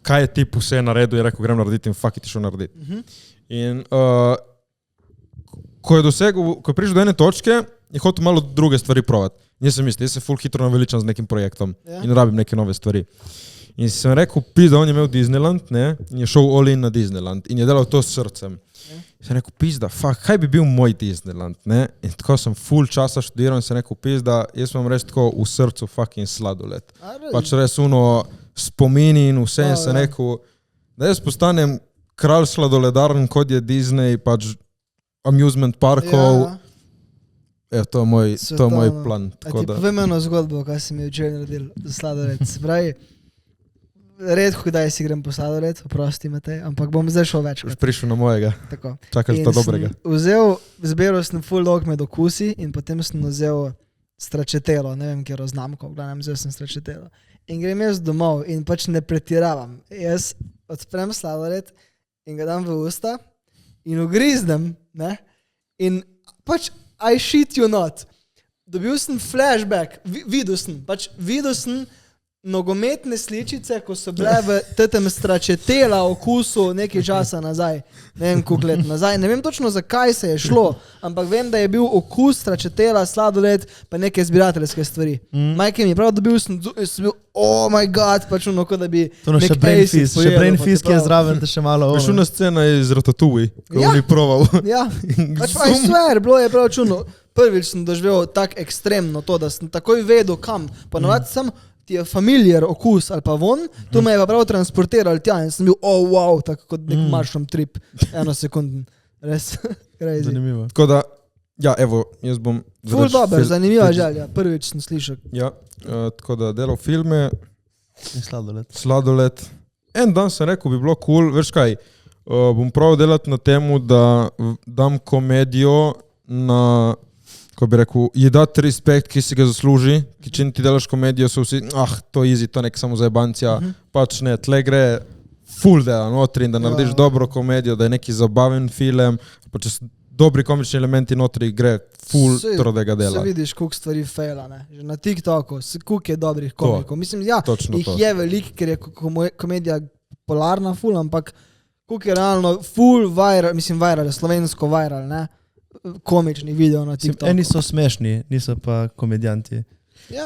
kaj je tip vse naredil, je rekel, grem narediti in fuck it, šel narediti. In ko je prišel do ene točke, je hotel malo druge stvari provati. Nisem mislil, jaz se ful hitro naveličam z nekim projektom in rabim neke nove stvari. In sem rekel, da on je imel Disneyland, ne, in je šel all in na Disneyland in je delal to s srcem. In sem rekel, kaj bi bil moj Disneyland, ne? In tako sem ful časa študiral in sem rekel, jaz imam res tako v srcu fucking sladoled. Pač res spomini in vse in sem rekel, da jaz postanem kralj sladoledarn, kot je Disney, pač amusement parkov. To je moj plan. Povem eno zgodbo, kaj sem je včeraj naredil za sladoled. Se pravi, redko kdaj si grem po sladoled, oprosti Matej, ampak bom zdaj šel večkrat. Prišel na mojega. Tako. Čakaš ta dobrega. Zberal sem full dog med okusi in potem sem vzel stračetelo, ne vem, kjero znamko, glavnem vzel sem stračetelo. In grem jaz domov in pač ne pretiravam. Jaz odprem sladoled in ga dam v usta in ugriznem, ne? In pač I shit you not. Dobil sem flashback, videl sem nogometne sličice, ko so bile v tetem stračetela okusu nekaj časa nazaj. Ne vem, koliko let nazaj. Ne vem točno, zakaj se je šlo, ampak vem, da je bil okus stračetela, sladoled, pa neke zbirateljske stvari. Majke mi je prav, dobil sem bil, oh my god, pač kot da bi nek Aces pojedel. Še Brain Fist, ki je zraven, te še malo. Veš una scena iz Ratatouille, ko bi proval. Ja, pač I swear, bilo je prav čudno. Prvič sem doživel tak ekstremno to, da sem takoj vedel kam. Ponovadi sem ti je familiar okus ali pa von, to me je pa prav transportiral tja in sem bil, oh wow, tako kot nek maršom trip, 1 sekunden, res, crazy. Zanimivo. Tako da, ja, evo, jaz bom... Ful dober, zanimiva želja, prvič sem slišal. Ja, tako da delal filme. In sladoled. En dan sem rekel, bi bilo cool, veš kaj, bom prav delati na temu, da dam komedijo na... ko bi rekel, je dati respekt, ki si ga zasluži, ki če ti delaš komedijo, so vsi, to easy, to nek samo zajebancija, pač ne, tle gre full dela notri in da narediš dobro komedijo, da je neki zabaven film, pa če so dobri komični elementi notri, gre full trodega dela. Se vidiš, koliko stvari fejla, ne, že na TikToku, koliko je dobrih komikov, mislim, ja, jih je veliko, ker je komedija polarna full, ampak koliko je realno full viral, mislim viral, slovensko viral, ne, komični video na TikToku. Eni so smešni, niso pa komedijanti. Ja.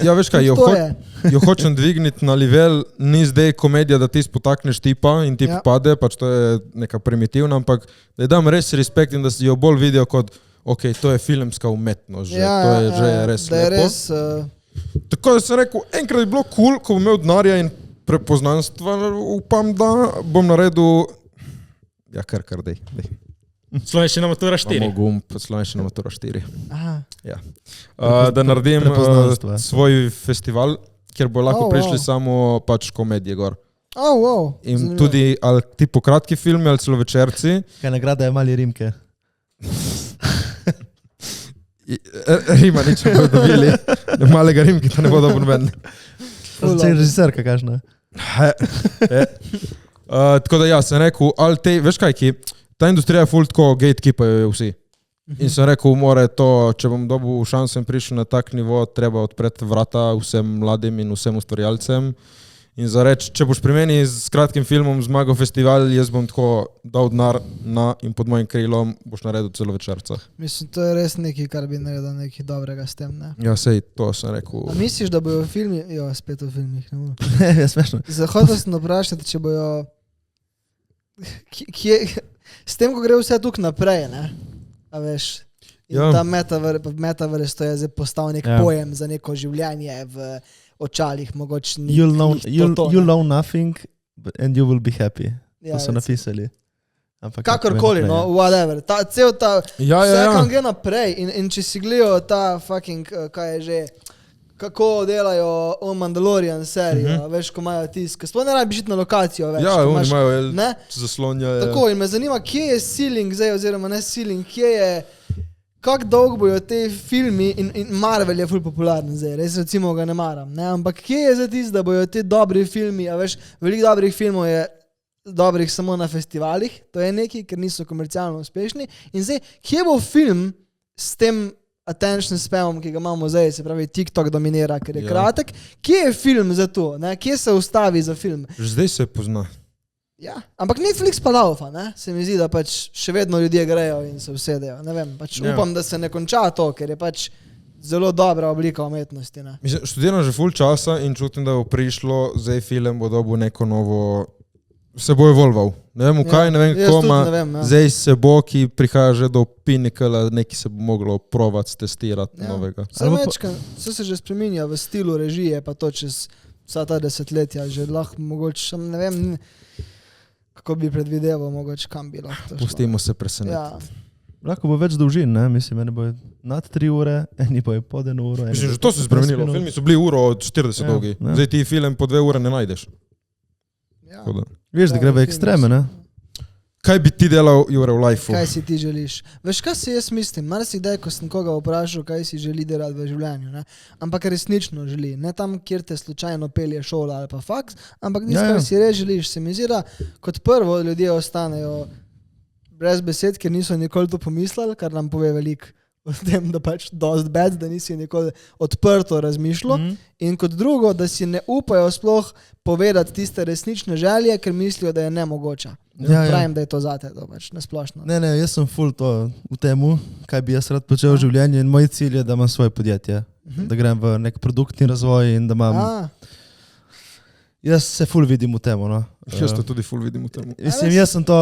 Ja, veš kaj, jo hočem dvigniti na level, ni zdaj komedija, da ti spotakneš tipa in tip pade, pač to je neka primitivna, ampak da dam res respekt in da si jo bolj vidijo kot, ok, to je filmska umetnost, že, to je že res lepo. Res, tako da sem rekel, enkrat je bilo cool, ko bom imel denarja in prepoznanstva, upam, da bom naredil, ja, kar dej. Slovenščina matura 4. Slovenščina matura 4. Aha. Ja. Da naredim svoj festival, kjer bo lahko prišli samo pač komedije gor. In zanimivo. Tudi ali tipo kratki filmi ali celovečerci. Kaj nagrada je Mali Rimke. Rima nič ne bodo dobili. Malega Rimke, to ne bodo noben. Režiserka kakšna. Tako da ja, sem rekel, ali te, veš kaj ki, ta industrija je ful tako gatekeepajo vsi. In sem rekel, more to, če bom dobil šanso in prišel na tak nivo, treba odpreti vrata vsem mladim in vsem ustvarjalcem. In za reč, če boš pri meni s kratkim filmom zmagal festival, jaz bom tako dal denar na in pod mojim krilom boš naredil celovečerca. Mislim, to je res nekaj, kar bi naredil nekaj dobrega s tem, ne? Ja, sej, to sem rekel. A misliš, da bojo filmi, jo, spet v filmih, ne? Ja, smešno. Zahodno sem vprašati, če bojo... S tem, ko gre vse tukaj naprej, ne? A veš, in ta metaverse, to je zdaj postal nek pojem za neko življenje v očalih, mogoče ni to. You'll know nothing and you will be happy. To so napisali. Kakorkoli, no, whatever. Vse, kam gre naprej in če si gledajo ta fucking, kaj je že... kako delajo o Mandalorian serijo, veš, ko imajo tisk. Sploh ne rabiš iti na lokacijo več. Ja, oni imajo zaslonja. Tako, in me zanima, kje je ceiling zdaj, oziroma ne ceiling, kje je, kako dolgo bojo te filmi, in Marvel je ful popularen zdaj, res recimo ga ne maram, ne, ampak kje je zdaj tisto, da bojo te dobri filmi, a veš, veliko dobrih filmov je dobrih samo na festivalih, to je neki, ker niso komercialno uspešni. In zdaj, kje bo film s tem attention spamom, ki ga imamo zdaj, se pravi TikTok dominira, ker je kratek, kje je film za to, ne? Kje se ustavi za film? Že zdaj se pozna. Ja, ampak Netflix pa laufa, ne? Se mi zdi, da pač še vedno ljudje grejo in se usedejo, ne vem, pač upam, da se ne konča to, ker je pač zelo dobra oblika umetnosti, ne? Mislim, študiram že ful časa in čutim, da bo prišlo, zdaj film bo dobil neko novo, se bo evolval. Ne vem, kaj, ne vem, koma, zdaj se bo, ki prihaja že do pinikala, neki se bo moglo provati, testirati novega. Vse se že spreminja v stilu režije, pa to čez vsa ta desetletja, že lahko mogoče, ne vem, kako bi predvideval, mogoče kam bi lahko to šlo. Pustimo se presenetiti. Lahko bo več dolžin, ne? Mislim, eni bojo nad 3 ure, eni bojo pod 1 uro. Mislim, že to se spremenilo. Filmi so bili uro od 40 dolgi. Zdaj ti film po 2 ure ne najdeš. Ja. Veš, da gre v ekstreme, ne? Kaj bi ti delal, Jure, v lifeu? Kaj si ti želiš? Veš, kaj si jaz mislim? Marsikdaj, ko sem koga vprašal, kaj si želi delati v življenju, ne? Ampak resnično želi. Ne tam, kjer te slučajno pelje šola ali pa faks, ampak kaj si res želiš. Se mi zdi, da kot prvo ljudje ostanejo brez besed, ker niso nikoli to pomislili, kar nam pove veliko o tem, da pač dost bad, da nisi nikoli odprto razmišljal. In kot drugo, da si ne upajo sploh povedati tiste resnične želje, ker mislijo, da je nemogoča. Pravim, da je to zate, to pač nesplošno. Ne, jaz sem ful to v temu, kaj bi jaz rad počel v življenju in moj cilj je, da imam svoje podjetje. Da grem v nek produktni razvoj in da imam... Jaz se ful vidim v temu, no. Jaz to tudi ful vidim v temu. Mislim, jaz sem to...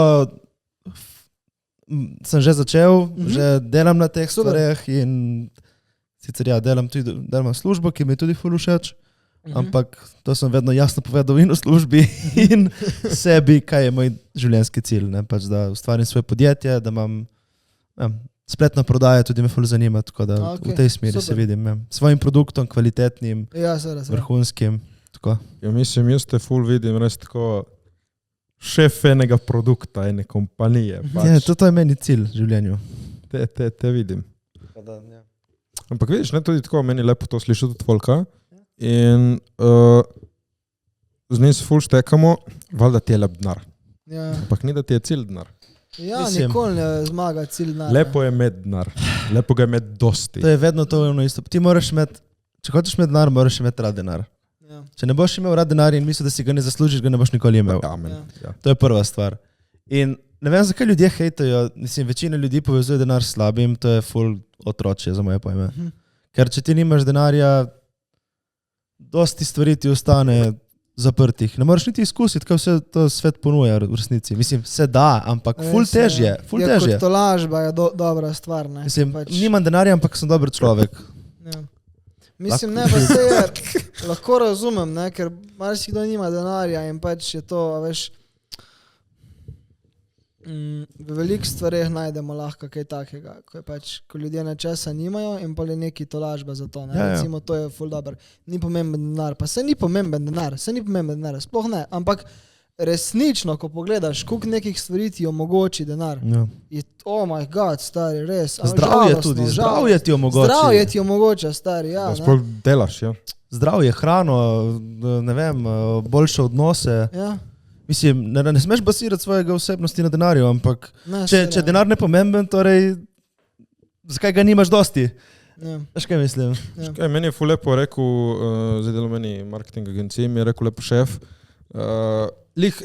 Sem že začel, že delam na teh stvareh in sicer delam službo, ki mi je tudi ful všeč, ampak to sem vedno jasno povedal in v službi in sebi, kaj je moj življenjski cilj, ne? Pač da ustvarim svoje podjetje, da imam spletna prodaja, tudi me ful zanima, tako da v tej smeri se vidim. Svojim produktom, kvalitetnim, vrhunskim. Tako. Ja, mislim, jaz te ful vidim res tako šef enega produkta, ene kompanije. Ja, to je meni cilj v življenju. Te vidim. Ampak vidiš, ne, tudi tako, meni lepo to slišati od Volka in z njim se ful štekamo, valjda ti je lep denar. Ja. Ampak ni, da ti je cilj denar. Ja, nikoli ne zmaga cilj denar. Lepo je imeti denar. Lepo ga je imeti dosti. To je vedno to isto. Ti moraš imeti, če hočeš imeti denar, moraš imeti rad denar. Ja. Če ne boš imel rad denar in misliš, da si ga ne zaslužiš, ga ne boš nikoli imel. Ja. To je prva stvar. In ne vem, zakaj ljudje hejtajo, mislim, večina ljudi povezuje denar s slabim, to je ful otročje za moje pojme. Ker če ti nimaš denarja, dosti stvari ti ostane zaprtih. Ne moreš niti izkusiti, kaj vse to svet ponuja v resnici. Mislim, se da, ampak ful težje. Kot tolažba je dobra stvar. Ne? Mislim, nimam denarja, ampak sem dober človek. Ja. Mislim, ne, pa se je, lahko razumem, ne, ker marsikdo nima denarja in pač je to, veš, v velikih stvareh najdemo lahko kaj takega, ko je pač, ko ljudje nečesa nimajo in pol je neki tolažba za to, ne, recimo to je ful dober, ni pomemben denar, pa se ni pomemben denar, sploh ne, ampak resnično, ko pogledaš, koliko nekih stvari ti omogoči denar, je, oh my god, stari, res. Zdravje ti omogoči. Zdravje ti omogoča, stari, ja. Sploh delaš, ja. Zdravje, hrano, ne vem, boljše odnose. Ja. Mislim, ne smeš basirati svojega osebnosti na denarju, ampak če denar ne pomemben, torej, zakaj ga nimaš dosti? Ja. Veš, kaj mislim? Ja. Meni je ful lepo rekel, zdaj delo meni marketing agenciji, mi je rekel lepo šef,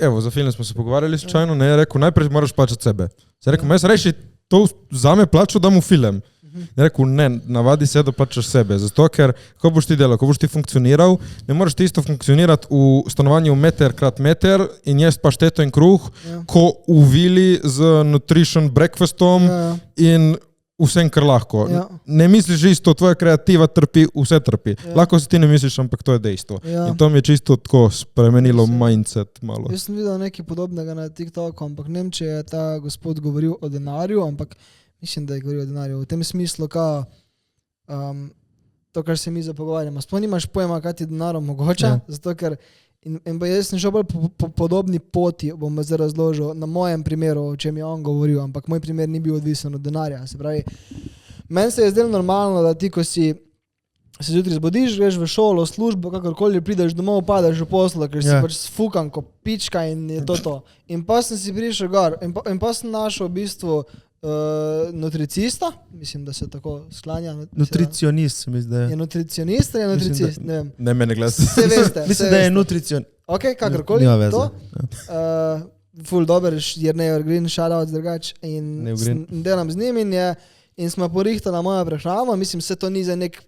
evo, za film smo se pogovarjali slučajno, ne, je rekel, najprej moraš plačati sebe. Se je rekel, jaz reši, to zame plačal, da mu film. Je rekel, ne, navadi se, da plačaš sebe, zato ker, ko boš ti delal, ko boš ti funkcioniral, ne moraš ti isto funkcionirati v stanovanju meter krat meter in jesti pašteto in kruh, ko v vili z nutrition breakfastom in vsem, kar lahko. Ja. Ne misliš isto, tvoja kreativa trpi, vse trpi. Ja. Lahko si ti ne misliš, ampak to je dejstvo. Ja. In to mi je čisto tako spremenilo mindset malo. Jaz sem videl nekaj podobnega na TikToku, ampak ne vem, če je ta gospod govoril o denarju, ampak mislim, da je govoril o denarju. V tem smislu, to, kar se mi zapogovarjamo. Sploh nimaš pojma, kaj ti denar omogoča, zato ker in jaz sem šel bolj po podobni poti, bom zdaj razložil na mojem primeru, o čem je on govoril, ampak moj primer ni bil odvisen od denarja. Se pravi, meni se je zdelo normalno, da ti, ko si se zjutraj zbudiš, greš v šolo, službo, kakorkoli prideš domov, padeš v poslo, ker si pač sfukan ko pička in je to. In pa sem si prišel gor in pa sem našel v bistvu nutricista, mislim, da se tako sklanja. Nutricionist, mi zdaj. Je nutricionist ali je nutricist? Ne vem. Ne mene glasi. Se veste. Mislim, da je nutricionist. Ok, kakorkoli. Nima veze. Ful dober, Jernej Green, shoutout drugač. In delam z njim in smo porihtali na mojo prehrano. Mislim, se to ni za nek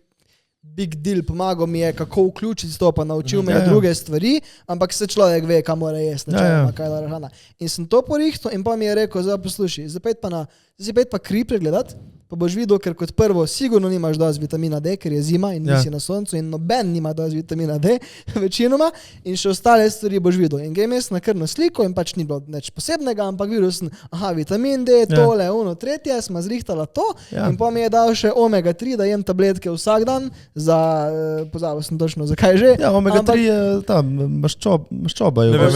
big deal, pomagal mi je, kako vključiti to, pa naučil me druge stvari, ampak se človek ve, kaj mora jesti, načeloma, kaj je hrana. In sem to porihtal in pa mi je rekel, zdaj poslušaj, zdaj pa kri pregledat, pa boš videl, ker kot prvo sigurno nimaš dosti vitamina D, ker je zima in nisi na soncu in noben nima dosti vitamina D, večinoma, in še ostale stvari boš videl. In grem jaz na krvno sliko in pač ni bilo nič posebnega, ampak videl sem, vitamin D, tole, tretje, smo zrihtala to in pa mi je dal še omega 3, da jem tabletke vsak dan za, pozabil sem točno, zakaj že. Ja, omega 3 je tam, maščoba je. Ne vem,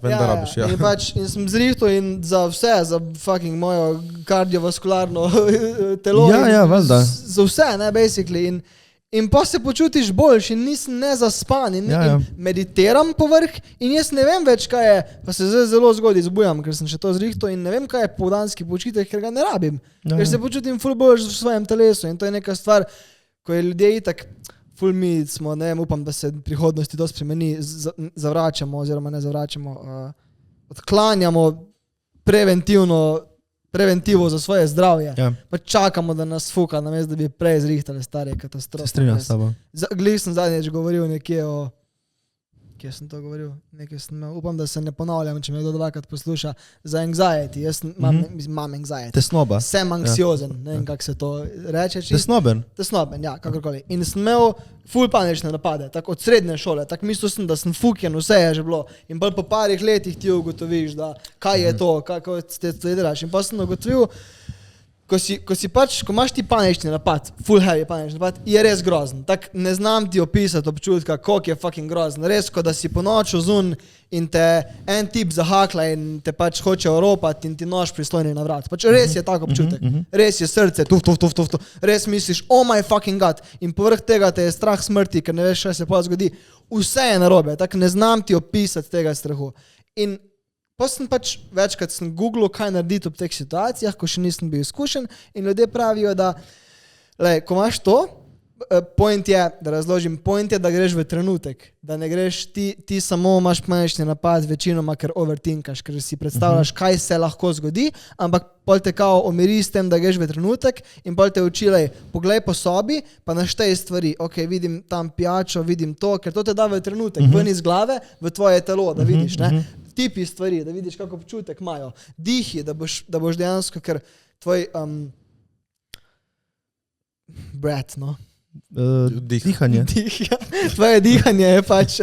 vendar rabiš, ja. In sem zrihtal in za vse, za fucking mojo kardiovaskularno telo, valjda. Za vse, ne, basically. In pa se počutiš boljš in nisem nezaspan in meditiram povrh in jaz ne vem več, kaj je, pa se zdaj zelo zgodaj zbujam, ker sem še to zrihtal in ne vem, kaj je povdanski počitek, ker ga ne rabim. Ker se počutim ful boljš v svojem telesu in to je neka stvar, ko je ljudje itak ful mi smo, ne vem, upam, da se v prihodnosti to spremeni, zavračamo oziroma ne zavračamo, odklanjamo preventivo za svoje zdravje. Pa čakamo, da nas fuka, namesto da bi prej zrihtali stare katastrofe. Se strinjam s tabo. Glih sem zadnjič govoril nekje o... Kje sem to govoril? Upam, da se ne ponavljam, če me kdo dvakrat posluša. Za anxiety. Jaz imam anxiety. Tesnoba. Sem anksiozen. Ne vem, kako se to reče. Tesnoben. Tesnoben, ja, kakorkoli. In sem imel ful panične napade, tako od srednje šole. Tako mislil sem, da sem fuken, vse je že bilo. In po parih letih ti ugotoviš, da kaj je to, kako te to delaš. In pa sem ugotovil, ko imaš ti panični napad, full heavy panični napad, je res grozen. Tak ne znam ti opisati občutka, koliko je fucking grozen. Res, ko da si po noču zun in te en tip zahakla in te pač hoče oropati in ti nož prisloni na vrat. Pač res je tak občutek. Res je srce, tuf. Res misliš, oh my fucking god. In povrh tega te je strah smrti, ker ne veš, kaj se pa zgodi. Vse je narobe, tak ne znam ti opisati tega strahu. In pa sem pač večkrat sem googlil, kaj narediti ob teh situacijah, ko še nisem bil izkušen in ljudje pravijo, da ko imaš to, point je, da razložim, point je, da greš v trenutek, da ne greš, ti samo imaš panični napad večinoma, ker overthinkaš, ker si predstavljaš, kaj se lahko zgodi, ampak pol te kao omiri s tem, da greš v trenutek in pol te učilej, poglej po sobi, pa naštej stvari, ok, vidim tam pijačo, vidim to, ker to te da v trenutek, ven iz glave, v tvoje telo, da vidiš, ne? Tipi stvari, da vidiš, kako občutek imajo. Dihi, da boš dejansko, ker tvoj breath, no? Dihanje. Tvoje dihanje je pač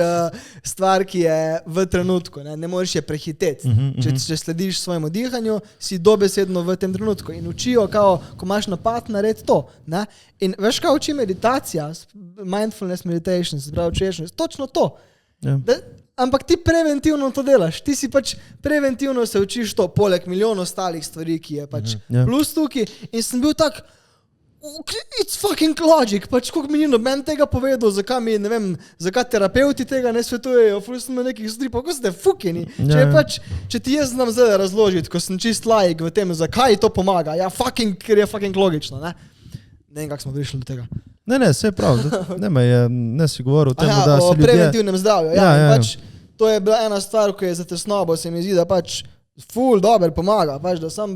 stvar, ki je v trenutku, ne moreš je prehiteti. Če slediš svojemu dihanju, si dobesedno v tem trenutku in učijo, ko imaš napad, naredi to. Ne? In veš, kaj uči meditacija, mindfulness meditation, se pravi češnost, točno to. Ampak ti preventivno to delaš, ti si pač preventivno se učiš to, poleg milijon ostalih stvari, ki je pač plus tukaj in sem bil tak, it's fucking logic, pač koliko mi ni noben tega povedal, zakaj mi, ne vem, zakaj terapeuti tega ne svetujejo, ful sem na nekih stvari, pa kako ste fukeni, če ti jaz znam zdaj razložiti, ko sem čist laik v tem, zakaj to pomaga, ker je fucking logično, ne vem, kako smo prišli do tega. Ne, vse je prav, ne si govoril o tem, da se ljudje... O preventivnem zdravju, pač to je bila ena stvar, ko je za tesnobo, se mi zdi, da pač ful dober pomaga, pač da sam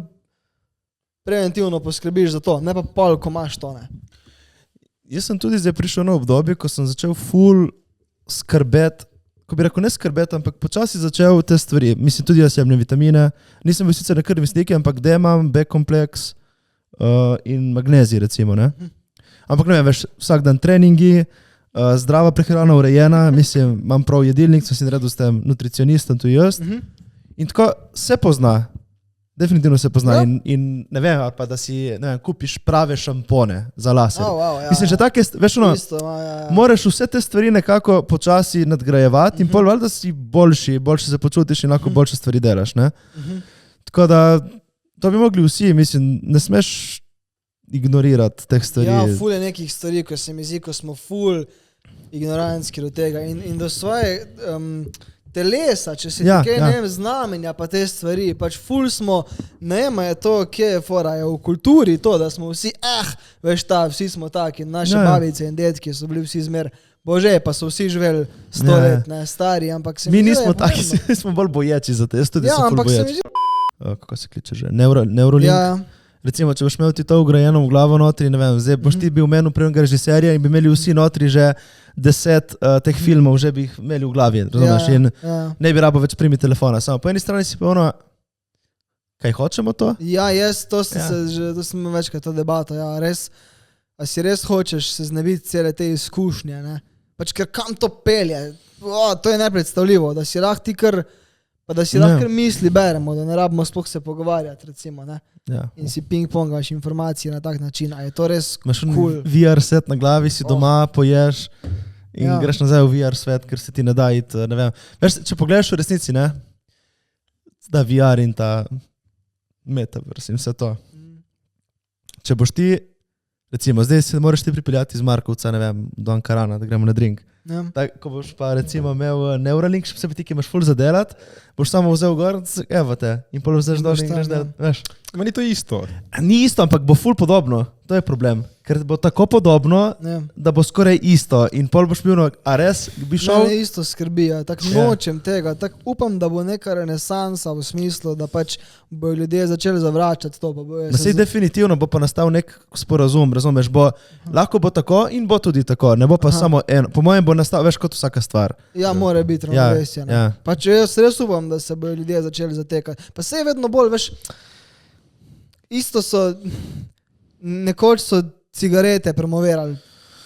preventivno poskrbiš za to, ne pa pol, ko imaš to, ne. Jaz sem tudi zdaj prišel na obdobje, ko sem začel ful skrbeti, ko bi rekel ne skrbeti, ampak počasi začel te stvari, mislim tudi jaz jemljem vitamine, nisem bil sicer na krvni sliki, ampak D imam, B kompleks in magnezij recimo, ne. Ampak ne vem, veš, vsak dan treningi, zdrava prehrana urejena, mislim, imam prav jedilnik, sem si naredil s tem nutricionistom, tu jaz. In tako se pozna, definitivno se pozna in ne vem, ali pa da si, ne vem, kupiš prave šampone za lase. Mislim, že take, veš ono, moraš vse te stvari nekako počasi nadgrajevati in pol valjda si boljši se počutiš in lahko boljše stvari delaš, ne. Tako da, to bi mogli vsi, mislim, ne smeš ignorirati teh stvari. Ja, ful je nekih stvari, ko se mi zdi, ko smo ful ignorantski do tega in do svoje telesa, če se ti kaj ne znamenja, pa te stvari, pač ful smo, ne je to, kje je fora, je v kulturi to, da smo vsi, veš ta, vsi smo taki, naše babice in detki so bili vsi zmer, bože, pa so vsi živeli 100 let, ne, stari, ampak se mi zdi, nismo taki, smo bolj boječi za te, jaz tudi sem ful boječ. Kako se kliče že, Neurolink? Ja. Recimo, če boš imel ti to ugrajeno v glavo notri, ne vem, zdaj boš ti bil menu prvega režiserja in bi imeli vsi notri že 10 teh filmov, že bi jih imeli v glavi, razumeš, in ne bi rabo več primi telefona. Samo po eni strani si pa ono, kaj hočemo to? Ja, to sem večkrat to debato, res, a si res hočeš se znebiti cele te izkušnje, ne? Pač ker kam to pelje, to je nepredstavljivo, da si lahko ti kar, pa da si lahko misli beremo, da ne rabimo sploh se pogovarjati, recimo, ne? Ja. In si ping-pongaš informacije na tak način, a je to res cool. VR set na glavi, si doma, poješ in greš nazaj v VR svet, ker se ti ne da iti, ne vem. Veš, če pogledaš v resnici, ne, da VR in ta metaverse in vse to. Če boš ti, recimo, zdaj se moraš ti pripeljati iz Markovca, ne vem, do Ankarana, da gremo na drink. Ja. Tak, ko boš pa recimo imel Neuralink, še posebej ti, ki imaš ful za delat, boš samo vzel gor, evo te, in pol vzeš dol in greš delat, veš. Ma ni to isto. Ni isto, ampak bo ful podobno, to je problem. Ker bo tako podobno, da bo skoraj isto in pol boš bil, a res bi šel? Mene isto skrbi, tako nočem tega, tako upam, da bo neka renesansa v smislu, da pač bo ljudje začeli zavračati to. Sej definitivno bo pa nastal nek sporazum, razumeš, lahko bo tako in bo tudi tako, ne bo pa samo eno. Po mojem bo nastal, veš, kot vsaka stvar. Ja, mora biti ravnovesje. Pač jaz res upam, da se bo ljudje začeli zatekati. Pa sej vedno bolj, veš, isto so, nekoč so cigarete promovirali,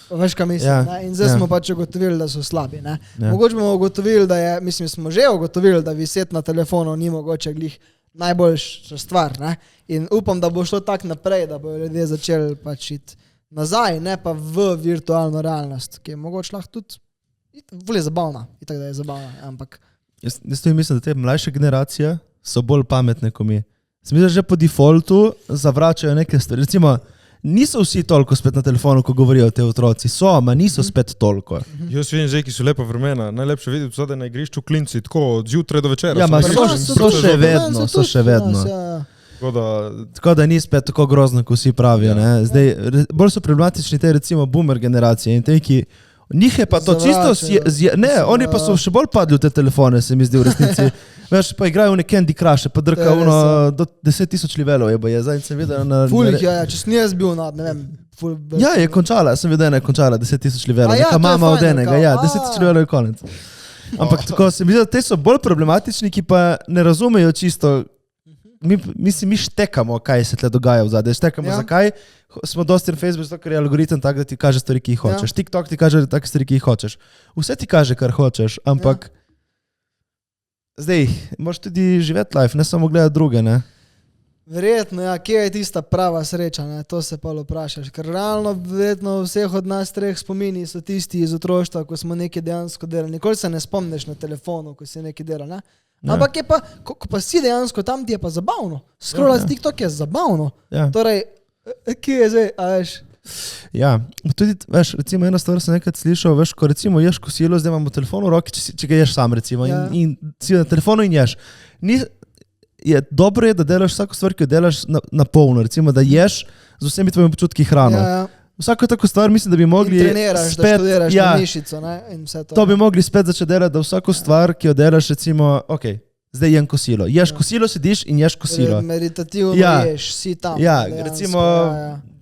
veš, kaj mislim, in zdaj smo pač ugotovili, da so slabi, ne. Mogoče bomo ugotovili, da je, mislim, smo že ugotovili, da viseti na telefonu ni mogoče glih najboljša stvar, ne. In upam, da bo šlo tak naprej, da bo ljudje začeli pač iti nazaj, ne pa v virtualno realnost, ki je mogoče lahko tudi, bolj je zabavna, itak da je zabavna, ampak. Jaz tudi mislim, da te mlajše generacije so bolj pametne kot mi. Mislim, da že po defaultu zavračajo neke stvari, recimo, niso vsi toliko spet na telefonu, ko govorijo te otroci. So, ma niso spet toliko. Jaz vidim zdaj, ki so lepa vremena. Najlepše videti so, da na igrišču klinci, tako od zjutraj do večera. Ja, so še vedno. Tako da ni spet tako grozno, ko vsi pravijo. Zdaj, bolj so problematični te recimo boomer generacije in te, ki njih je pa to čisto, oni pa so še bolj padli v te telefone, se mi zdi v resnici. Veš, pa igrajo v Candy Crush, pa drkajo do 10,000 levelov, je zadnjič sem videl na... Fulik, če sem jaz bil na, ne vem, Ja, je končala, sem videl, da je končala 10,000 levelov, neka mama od enega, 10,000 levelov je konec. Ampak tako se mi zdi, da te so bolj problematični, ki pa ne razumejo čisto, mi štekamo, kaj se tle dogaja v zadnje, štekamo zakaj, smo dosti na Facebooku, zato ker je algoritem tak, da ti kaže stvari, ki jih hočeš. TikTok ti kaže take stvari, ki jih hočeš. Vse ti kaže, kar hočeš, ampak zdaj, moraš tudi živeti life, ne samo gledati druge, ne? Verjetno, kje je tista prava sreča, ne? To se pa vprašaš, ker realno verjetno vseh od nas treh spomini so tisti iz otroštva, ko smo nekaj dejansko delali. Nikoli se ne spomniš na telefonu, ko si nekaj delal, ne? Ampak je pa, ko pa si dejansko tam, ti je pa zabavno. Scrollati TikTok je zabavno. Torej, kje je zdaj, a veš? Ja, tudi, veš, recimo ena stvar sem nekaj slišal, veš, ko recimo ješ kosilo, zdaj imamo telefon v roki, če ga ješ sam recimo in si na telefonu in ješ. Dobro je, da delaš vsako stvar, ki jo delaš na polno, recimo, da ješ z vsemi tvojimi počutki hrano. Vsako tako stvar mislim, da bi mogli treniraš, spet, da študiraš na mišico, ne, in vse to. To bi mogli spet začeti delati, da vsako stvar, ki jo delaš, recimo, zdaj jem kosilo. Ješ kosilo, sediš in ješ kosilo. Meditativno ješ, si tam. Ja, recimo,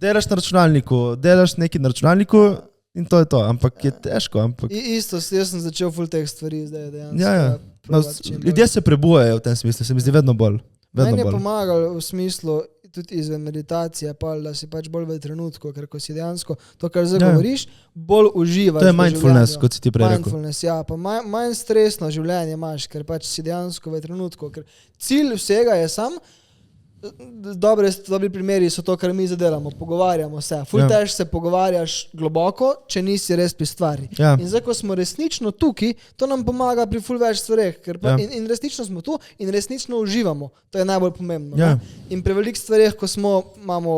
delaš na računalniku, delaš nekaj na računalniku in to je to, ampak je težko. Isto, jaz sem začel ful teh stvari zdaj dejansko. Ljudje se prebujajo v tem smislu, se mi zdi vedno bolj. Meni je pomagalo v smislu, tudi izven meditacije, da si pač bolj v trenutku, ker ko si dejansko to, kar zdaj govoriš, bolj uživaš. To je mindfulness, kot si ti prej rekel. Mindfulness, ja, pa manj stresno življenje imaš, ker pač si dejansko v trenutku, ker cilj vsega je sam, dobri primeri so to, kar mi zadelamo, pogovarjamo se. Ful tež se pogovarjaš globoko, če nisi res pri stvari. In zdaj, ko smo resnično tukaj, to nam pomaga pri ful več stvareh, in resnično smo tu in resnično uživamo. To je najbolj pomembno. In pri velikih stvareh, ko imamo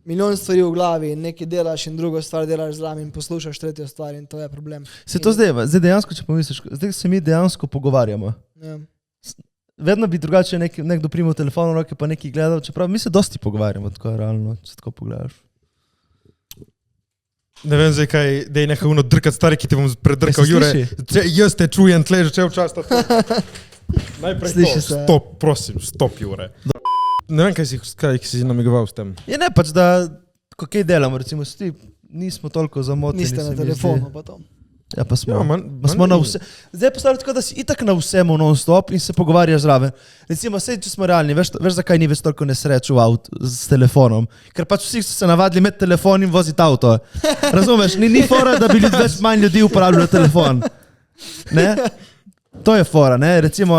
milijon stvari v glavi in nekaj delaš in drugo stvar delaš zraven in poslušaš tretjo stvar in to je problem. Se to zdaj dejansko, če pomisliš, zdaj se mi dejansko pogovarjamo. Ja. Vedno bi drugače nekdo primal telefon v roke pa nekaj gledal, čeprav mi se dosti pogovarjamo, tako je realno, če tako pogledaš. Ne vem zdaj kaj, da je nekaj drkat stari, ki ti bom predrkal, Jure. Jaz te čujem, tle že čel čas. Najprej stop, prosim, stop, Jure. Ne vem, kaj si namigoval s tem. Je ne, pač da, kaj delamo, recimo, nismo toliko zamoteni. Niste na telefonu pa to. Ja, pa smo. Ja, smo na vse. Zdaj je postavljeno tako, da si itak na vsemu non-stop in se pogovarjaš zraven. Recimo, če smo realni, veš zakaj ni več toliko nesreč v avtu s telefonom? Ker pač vsi so se navadili imeti telefon in voziti avto. Razumeš? Ni fora, da bi več manj ljudi uporabljali telefon. Ne? To je fora, ne? Recimo,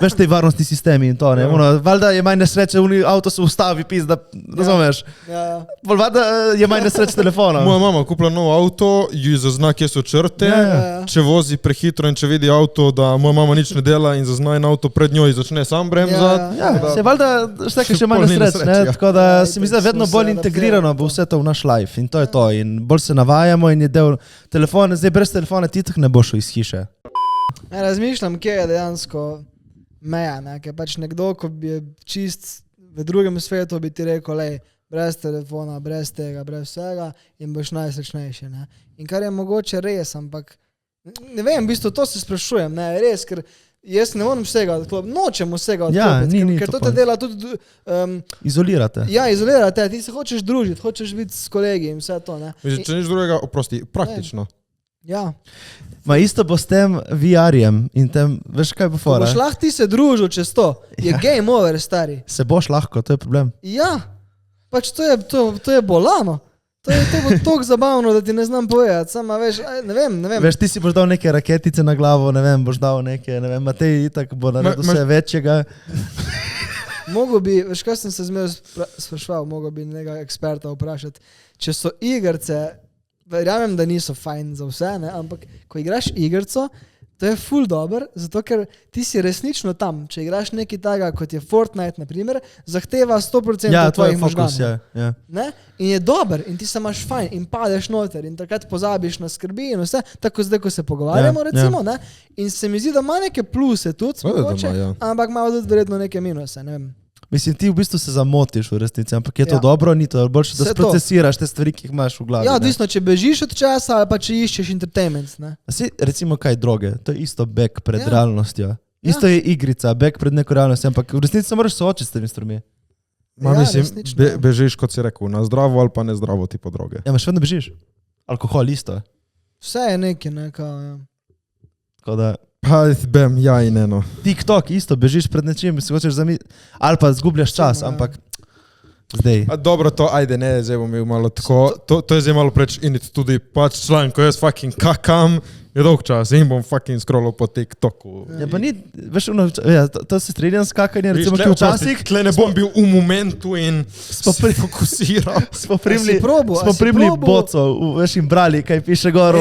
veš te varnostni sistemi in to, ne? Valjda je manj nesreče, avto se ustavi, pizda, razumeš? Ja. Valjda je manj nesreč telefonom. Moja mama kupila nov avto, ji zazna, kje so črte, če vozi prehitro in če vidi avto, da moja mama nič ne dela in zazna in avto pred njo in začne sam bremzati. Se valjda šteka še manj nesreč, ne? Tako da se mi zdi vedno bolj integrirano bo vse to v naš life in to je to. In bolj se navajamo in je del telefona, zdaj brez telefona ti tako ne boš iz hiše. Razmišljam, kje je dejansko meja, ne? Ker pač nekdo, ko bi je čist v drugem svetu, bi ti rekel, lej, brez telefona, brez tega, brez vsega in boš najsrečnejši, ne? In kar je mogoče res, ampak ne vem, v bistvu to se sprašujem, ne, res, ker jaz ne moram vsega odklopiti, nočem vsega odklopiti, ker to te dela tudi... Izolirate. Ja, izolirate, ti se hočeš družiti, hočeš biti s kolegi in vse to, ne? Če nič drugega, oprosti, praktično. Ja. Ma isto bo s tem VR-jem in tem, veš kaj bo fora? Ko boš lahko ti se družil čez to, je game over, stari. Se boš lahko, to je problem. Ja, pač to je bolano. To bo toliko zabavno, da ti ne znam povedati, sama veš, ne vem. Veš, ti si boš dal neke raketice na glavo, ne vem, boš dal neke, ne vem, Matej itak bo naredil vse večjega. Mogo bi, veš kaj sem se zmeraj spraševal, mogo bi nekega eksperta vprašati, če so igrce, verjamem, da niso fajn za vse, ne? Ampak ko igraš igrco, to je ful dober, zato ker ti si resnično tam. Če igraš nekaj takega, kot je Fortnite, na primer, zahteva 100% tvojih možganov. Ja. Ne? In je dober in ti se imaš fajn in padeš noter in takrat pozabiš na skrbi in vse, tako zdaj, ko se pogovarjamo, recimo, ne? In se mi zdi, da ima neke pluse tudi, mogoče, ampak ima tudi verjetno neke minuse, ne vem. Mislim, ti v bistvu se zamotiš v resnici, ampak je to dobro, ni to boljše, da sprocesiraš te stvari, ki jih imaš v glavi. Ja, odvisno, če bežiš od časa ali pa če iščeš entertainment, ne? Recimo kaj droge, to je isto beg pred realnostjo. Isto je igrica, beg pred neko realnostjo, ampak v resnici se moraš soočiti s temi stvarmi. Mislim, bežiš, kot si rekel, na zdravo ali pa nezdravo tipo droge. Ja, še vedno bežiš. Alkohol isto. Vse je nekaj, ja. Tako da... Ja in eno. TikTok isto, bežiš pred nečim, si hočeš ali pa zgubljaš čas, ampak zdaj. Dobro, to ajde, ne, zdaj bom imel malo tako, to je zdaj malo preč in tudi pač član, ko jaz fucking kakam, je dolg čas in bom fucking scrollal po TikToku. Ja, pa ni, veš, to se strinjam s kakanjem, recimo ki včasih. Tle ne bom bil v momentu in fokusiral. Smo primli bocov, veš, in brali, kaj piše gor,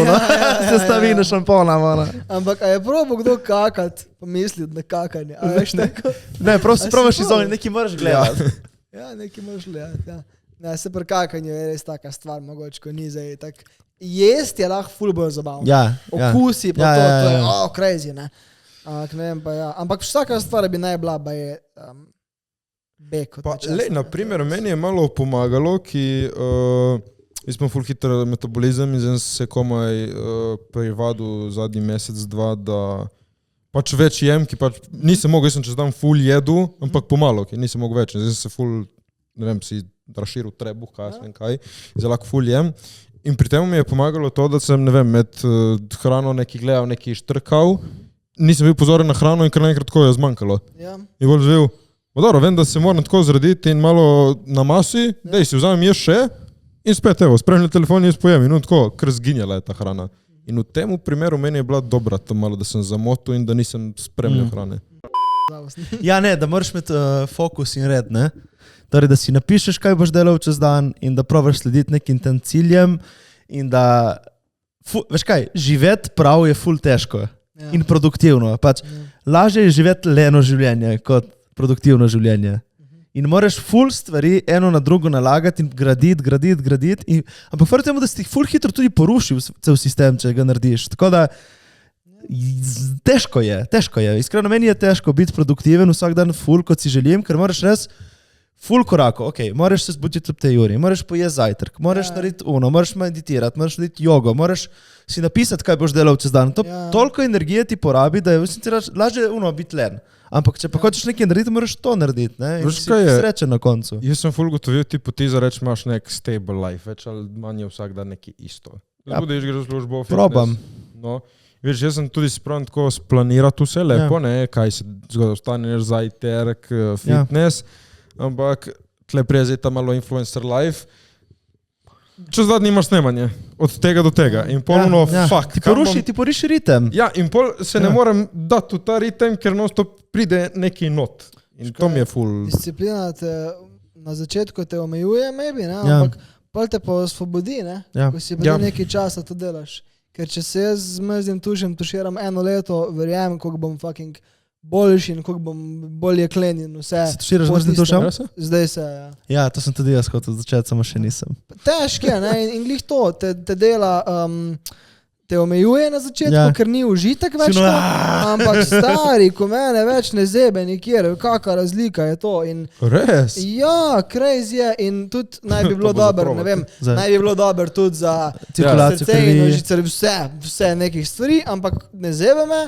sestavine šampona, mana. Ampak a je probo kdo kakat, pomisliti na kakanje, a veš tako? Ne, probaš izogniti, nekaj moraš gledati. Ja, nekaj moraš gledati, ja. Ne, se pri kakanju je res taka stvar, mogoče, ko ni zdaj tak... Jest je lahko ful bolj zabavno. Ja, okusi pa to je, crazy, ne. Ne vem pa ja. Ampak vsaka stvar bi naj bila, pa je bek od nečesa. Na primer, meni je malo pomagalo, ki mi smo ful hiter metabolizem in zdaj se komaj privadil zadnji mesec, dva, da pač več jem, ki pač nisem mogel, jaz sem čez dan ful jedu, ampak pomalo, ki nisem mogel več. Zdaj sem se ful, ne vem, si raširil trebuh, kaj sem kaj, zdaj lahko ful jem. In pri tem mi je pomagalo to, da sem, ne vem, med hrano neki gledal, neki štrkal, nisem bil pozoren na hrano in kar naenkrat tako je zmanjkalo. Ja. In bolj zvel, dobro, vem, da se moram tako zrediti in malo na masi, dej si vzamem jaz še in spet, evo, spremljam telefon in jaz pojem in tako, kar zginjala je ta hrana. In v tem primeru meni je bila dobra to malo, da sem zamotil in da nisem spremljal hrane. Ja, ne, da moraš imeti fokus in red, ne? Torej, da si napišeš, kaj boš delal čez dan in da probaš slediti nekim tem ciljem in da, veš kaj, živeti prav je ful težko in produktivno. Pač, lažje je živeti leno življenje kot produktivno življenje. in moraš ful stvari eno na drugo nalagati in graditi. Ampak fora temu, da si ti ful hitro tudi porušil cel sistem, če ga narediš. Tako da težko je. Iskreno, meni je težko biti produktiven vsak dan ful, kot si želim, ker moraš res ful korako, moraš se zbuditi ob tej uri, moraš pojesti zajtrk, moraš narediti moraš meditirati, moraš narediti jogo, moraš si napisati, kaj boš delal čez dan. Toliko energije ti porabi, da je lažje biti len. Ampak če pa hočeš nekaj narediti, moraš to narediti, ne? In si srečen na koncu. Jaz sem ful gotovil, ti za reč imaš nek stable life, več ali manj je vsak dan nekaj isto. Zbudiš, greš v službo, fitness. Probam. No. Veš, jaz sem tudi spravim tako splanirati vse lepo, kaj se zgodaj, ostaneš zajtrk, fitness, ampak tle prije zdaj ta malo influencer life, čez 2 dni imaš snemanje, od tega do tega in polno fuck. Ti poruši ritem. Ja, in pol se ne morem dati v ta ritem, ker non-stop pride neki not. In to mi je ful. Disciplina te na začetku te omejuje, maybe, ne? Ampak pol te pa osvobodi, ne? Ko si pa nekaj časa to delaš. Ker če se jaz zmrzim, tuširam 1 leto, verjamem, koliko bom fucking boljši in koliko bom bolj jeklen in vse. Se tuširaš zmrzim tušam? Zdaj se, ja. Ja, to sem tudi jaz hotel začeti, samo še nisem. Težko je, ne? In glih to, te dela, te omejuje na začetku, ker ni užitek več to, ampak stari, ko mene več ne zebe nikjer, kakva razlika je to. Res? Ja, crazy je in tudi naj bi bilo dobro, ne vem, naj bi bilo dobro tudi za srce in nožice, vse nekih stvari, ampak ne zebe me,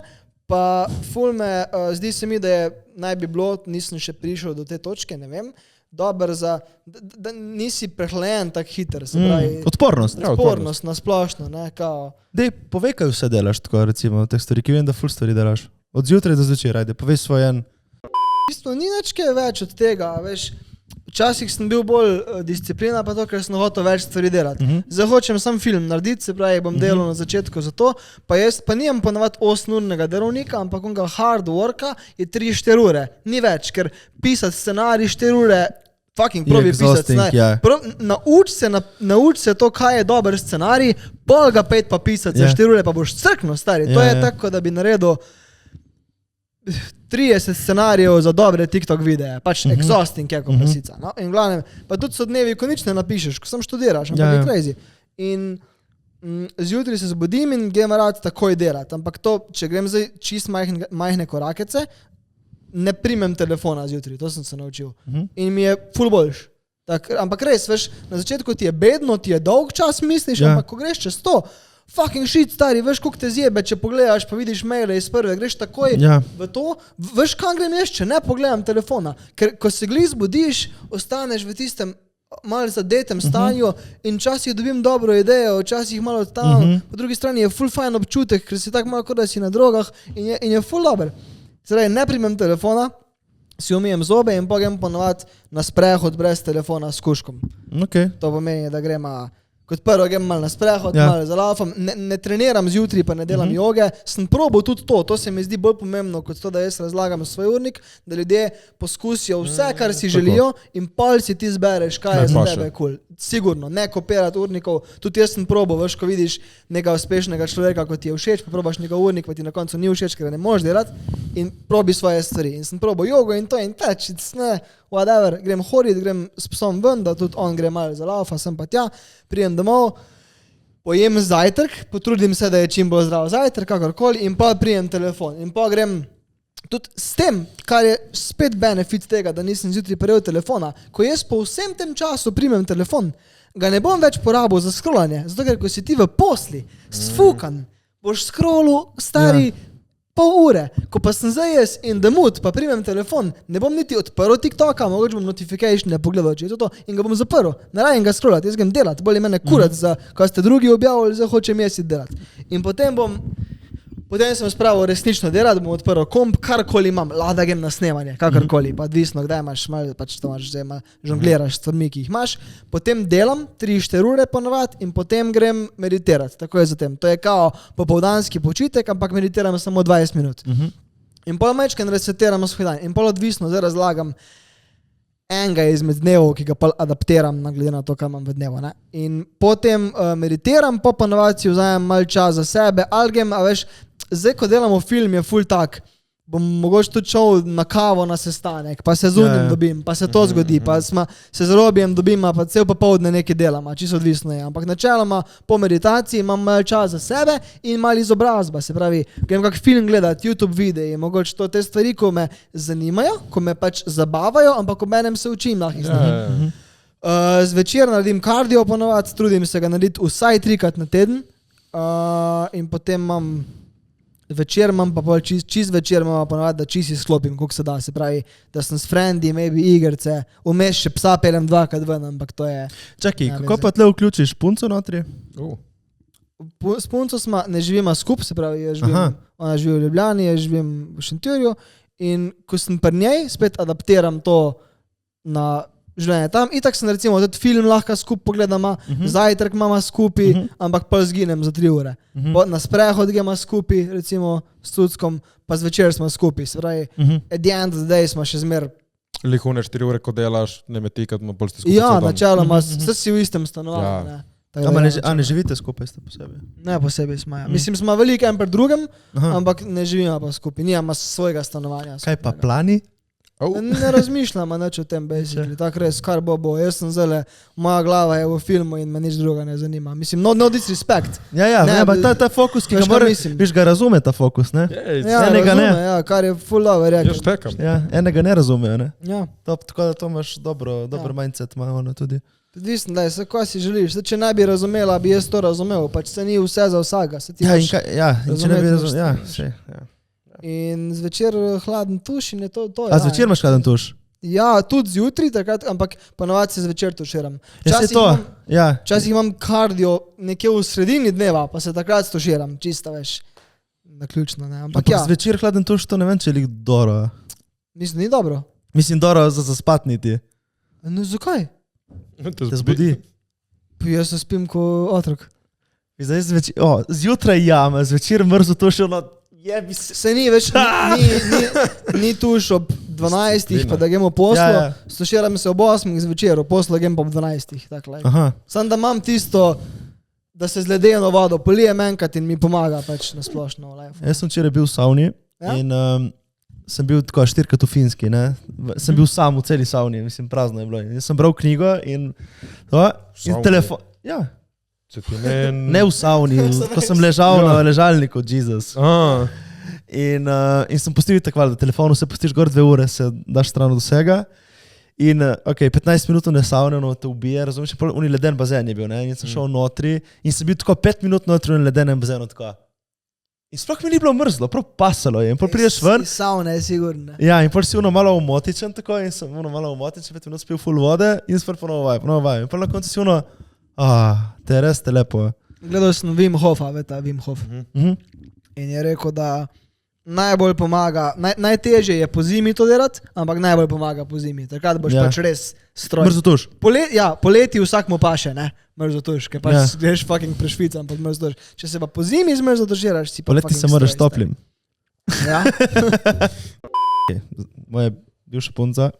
pa ful me, zdi se mi, da je naj bi bilo, nisem še prišel do te točke, ne vem, dober za, da nisi prehlajen tak hiter, se pravi. Odpornost na splošno, ne, kao. Dej, povej, kaj vse delaš tako, recimo, teh stvari, ki vem, da ful stvari delaš. Od zjutraj do zvečer, ajde, povej svoj en. V bistvu ni nič kaj več od tega, veš, včasih sem bil bolj disciplina, pa to, ker sem hotel več stvari delati. Zdaj hočem sam film narediti, se pravi, bom delal na začetku za to, pa jaz pa nimam ponavadi 8-urnega delovnika, ampak onega hard worka je 3-4 ure. Ni več, ker pisati scenarij 4 ure, fucking probi pisati scenarij. Nauč se to, kaj je dober scenarij, pol ga 5 pa pisati za 4 ure, pa boš crkno, stari. To je tako, da bi naredil 30 scenarijev za dobre TikTok videe, pač exhausting je kot prasica. No? In glavnem, pa tudi so dnevi, ko nič ne napišeš, ko sam študiraš, ampak je crazy. In zjutraj se zbudim in grem rad takoj delati, ampak to, če grem zdaj čist majhne korakece, ne primem telefona zjutraj, to sem se naučil. In mi je ful boljš. Ampak res, veš, na začetku ti je bedno, ti je dolg čas misliš, ampak ko greš čez to, fucking shit, stari, veš, koliko te zjebe, če pogledaš, pa vidiš maile iz prve, greš takoj v to, veš, kam grem jaz, če ne pogledam telefona, ker ko se glih zbudiš, ostaneš v tistem malo zadetem stanju in včasih dobim dobro idejo, včasih malo odstavim, po drugi strani je ful fajn občutek, ker si tako malo kot da si na drogah in je ful dober. Zdaj, ne primem telefona, si umijem zobe in pa grem ponovati na sprehod brez telefona s kuškom. To pomeni, da grem kot prvo grem malo na sprehod, malo zalaufam, ne treniram zjutraj, pa ne delam joge, sem probal tudi to se mi zdi bolj pomembno, kot to, da jaz razlagam svoj urnik, da ljudje poskusijo vse, kar si želijo in pol si ti zbereš, kaj je za tebe cool. Sigurno, ne kopirati urnikov, tudi jaz sem probal, veš, ko vidiš nekega uspešnega človeka, ko ti je všeč, pa probaš njegov urnik, pa ti na koncu ni všeč, ker ne možeš delati in probi svoje stvari. In sem probal jogo in to in teč, whatever, grem hoditi, grem s psom ven, da tudi on gre malo zalaufa, sem pa tja, prijem domov, pojem zajtrk, potrudim se, da je čim bolj zdrav zajtrk, kakorkoli, in pa prijem telefon. In pa grem tudi s tem, kar je spet benefit tega, da nisem zjutraj prejel telefona, ko jaz po vsem tem času primem telefon, ga ne bom več porabil za scrollanje, zato ker ko si ti v posli, sfukan, boš scrollu stari pol ure, ko pa sem zdaj jaz in the mood, pa primem telefon, ne bom niti odprl TikToka, mogoče bom notification pogledal, če je to, in ga bom zaprl. Ne rajem ga scrollati, jaz grem delati, bolj je mene kurat, za kaj ste drugi objavili, zdaj hočem jaz delati. In potem sem spravil resnično delati, bom odprl komp, karkoli imam, da grem na snemanje, kakorkoli, pa odvisno, kdaj imaš, pač to imaš, zdaj žongliraš stvarmi, ki jih imaš, potem delam 3-4 ure ponovadi in potem grem meditirati, tako je zatem. To je kao popoldanski počitek, ampak meditiram samo 20 minut. In pol majčken resetiram svoj dan in pol odvisno, zdaj razlagam enega izmed dnevov, ki ga pa adaptiram glede na to, kaj imam v dnevu. Ne? In potem meditiram, pa ponovadi si vzamem malo čas za sebe, algem, a veš, zdaj, ko delamo film, je ful tak, bom mogoče tudi šel na kavo na sestanek, pa se zunim dobim, pa se to zgodi, pa se z Robijem dobim, pa cel popoldne nekaj delam, čisto odvisno je. Ampak načeloma po meditaciji imam malo čas za sebe in malo izobrazba, se pravi, grem kak film gledati, YouTube videi, mogoče to te stvari, ko me zanimajo, ko me pač zabavajo, ampak ob enem se učim lahko iz njih. Zvečer naredim kardio ponovadi, trudim se ga narediti vsaj 3 na teden in potem večer imam pa pol čist večer imam ponovadi, da čist izklopim, koliko se da, se pravi, da sem s frendi, maybe igrce, vmes še psa pelem 2 ven, ampak to je... Čakaj, kako pa tle vključiš punco notri? S punco ne živima skup, se pravi, ona živi v Ljubljani, jaz živim v Šentjurju in ko sem pri njej, spet adaptiram to na življenje tam. Itak sem recimo tudi film lahko skup pogledama, zajtrk imamo skupi, ampak pa zginem za 3 ure. Na sprehod gremo skupi, recimo s Cuckom, pa zvečer smo skupi. Se pravi, at the end of the day smo še zmer... Lihune 4 ure, ko delaš, ne me tikat, bolj ste skupaj. Ja, načeloma, vse si v istem stanovanju. Ne živite skupaj, ste posebej? Ne, posebej smo, ja. Mislim, smo veliki en pri drugem, ampak ne živimo pa skupaj. Nijamo svojega stanovanja. Kaj pa plani? Ne razmišljamo nič o tem, basically. Tako res, kar bo. Jaz sem zelo, moja glava je v filmu in me nič druga ne zanima. Mislim, no disrespect. Ja, ta fokus, ki ga moraš, viš ga razume ta fokus, ne? Ja, razume, ja, kar je full over, rekel. Jaz tekam. Ja, enega ne razumejo, ne? Ja. Tako da to imaš dobro mindset, ima ono tudi. Odvisno, da je, kaj si želiš. Če ne bi razumela, bi jaz to razumel, pač se ni vse za vsega. Če ne bi razumel, ja. In zvečer hladen tuš in je to. A zvečer imaš hladen tuš? Ja, tudi zjutri, takrat, ampak ponovadi se zvečer tuširam. Včasih imam kardio nekje v sredini dneva, pa se takrat tuširam, čisto veš, naključno. Ampak zvečer hladen tuš, to ne vem, če je dobro. Mislim, ni dobro. Mislim, dobro za zaspatniti. No, zakaj? Te zbudi. Jaz se spim ko otrok. Zjutraj jame, zvečer mrzo tuš, se ni več, ni tuš ob 12, pa da gremo poslo, stuširam se ob 8 zvečer, poslo grem pa ob 12. Sam da imam tisto, da se z ledeno vodo polijem enkrat in mi pomaga pač na splošno v life. Jaz sem včeraj bil v savni in sem bil tako 4-krat v Finski, ne? Sem bil sam v celi savni, mislim, prazno je bilo. Jaz sem bral knjigo in telefon, ja. Ne v savni, ko sem ležal na ležalniku, Jesus. In sem pustil tako, da telefonu se pustiš gor 2 ure, se daš stran od vsega. In 15 minut ne savne, te ubije, razumeš, oni leden bazen je bil, ne? In sem šel notri in sem bil tako 5 minut notri v ledenem bazenu, tako. In sploh mi ni bilo mrzlo, prav pasalo je. In pol prideš ven. Savne je sigurno. Ja, in pol si malo umotičen tako in sem malo umotičen, 5 minut spil full vode in spet ponovo vaj. In pol na koncu si te je res te lepo. Gledal sem Wim Hofa, veta, Wim Hof. In je rekel, da najbolj pomaga, najtežje je po zimi to delati, ampak najbolj pomaga po zimi. Takrat boš pač res stroj. Mrzo tuš. Poleti vsak mu paše, ne? Mrzo tuš, ker pač greš fucking prešvicam pod mrzo tuš. Če se pa po zimi zmrzo tuširaš, si pa poleti se moraš toplim. Ja. Moja bivša punca,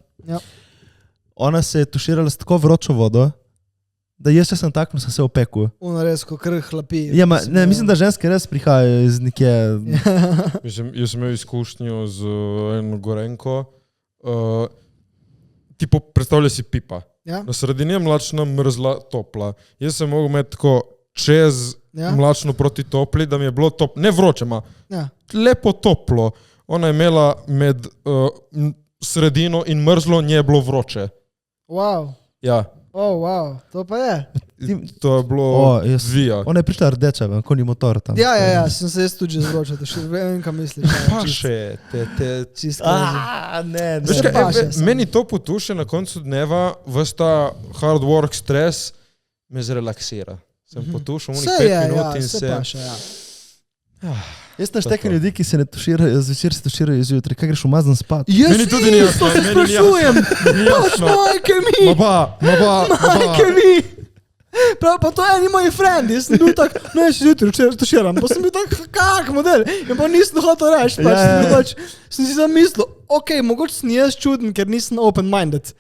ona se je tuširala s tako vročo vodo, da jaz sem takno sem se opekel. Ono res, ko krh hlapi. Ja, mislim, da ženske res prihajajo iz nekje... Jaz sem imel izkušnjo z eno Gorenko. Tipo, predstavljaj si pipa. Na sredini je mlačna, mrzla, topla. Jaz sem mogel imeti tako čez mlačno proti topli, da mi je bilo toplo. Ne vroče, lepo toplo. Ona je imela med sredino in mrzlo, nje je bilo vroče. Wow. Ja. Wow, to pa je. To je bilo zvija. Ona je prišla rdeča, ko ni motor tam. Ja, sem se jaz tudi že zvročil, da še vem, kam misliš. Paše, Čisto ne. Meni to potuše na koncu dneva, vsta hard work, stres, me zrelaksira. Sem potušal unih 5 minut in se... Vse paše, ja. Jaz naštekam ljudi, ki se ne tuširajo, zvečer se tuširajo izjutraj. Kaj greš umazan spat? Meni tudi ni jasno. Jaz sprašujem. Majke mi. Majke mi. Pa to je ni moji friend. Jaz sem bil tak, no jaz izjutraj tuširam. Pa sem bil tak, kak model. In pa nisem hotel reči. Sem si zamislil, mogoče sem jaz čuden, ker nisem open-minded.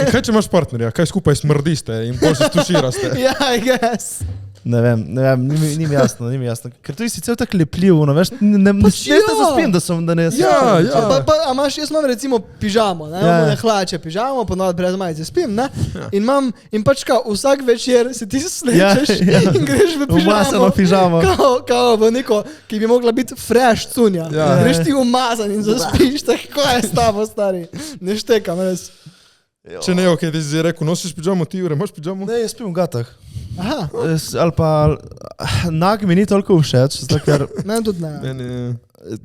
Kaj če imaš partnerja? Kaj skupaj smrdiste in bolj se tuširaste? Ja, I guess. Ne vem, ni mi jasno. Ker to je sicer tako lepljivo, veš, ne se zaspim, da ne spim. A imaš, jaz imam recimo pižamo, ne hlače pižamo, ponovno brez majice spim, ne? In pač vsak večer se ti slečeš in greš v pižamo. Kao v neko, ki bi mogla biti fresh cunja. Greš ti umazan in zaspiš, tako je s tabo, stari. Ne štekam, res. Če ne, ok, ti si rekel, nosiš pižamo, ti Jure, imaš pižamo? Ne, jaz spim v gatah. Aha. Ali pa nag mi ni toliko všeč, zato ker... Meni tudi ne.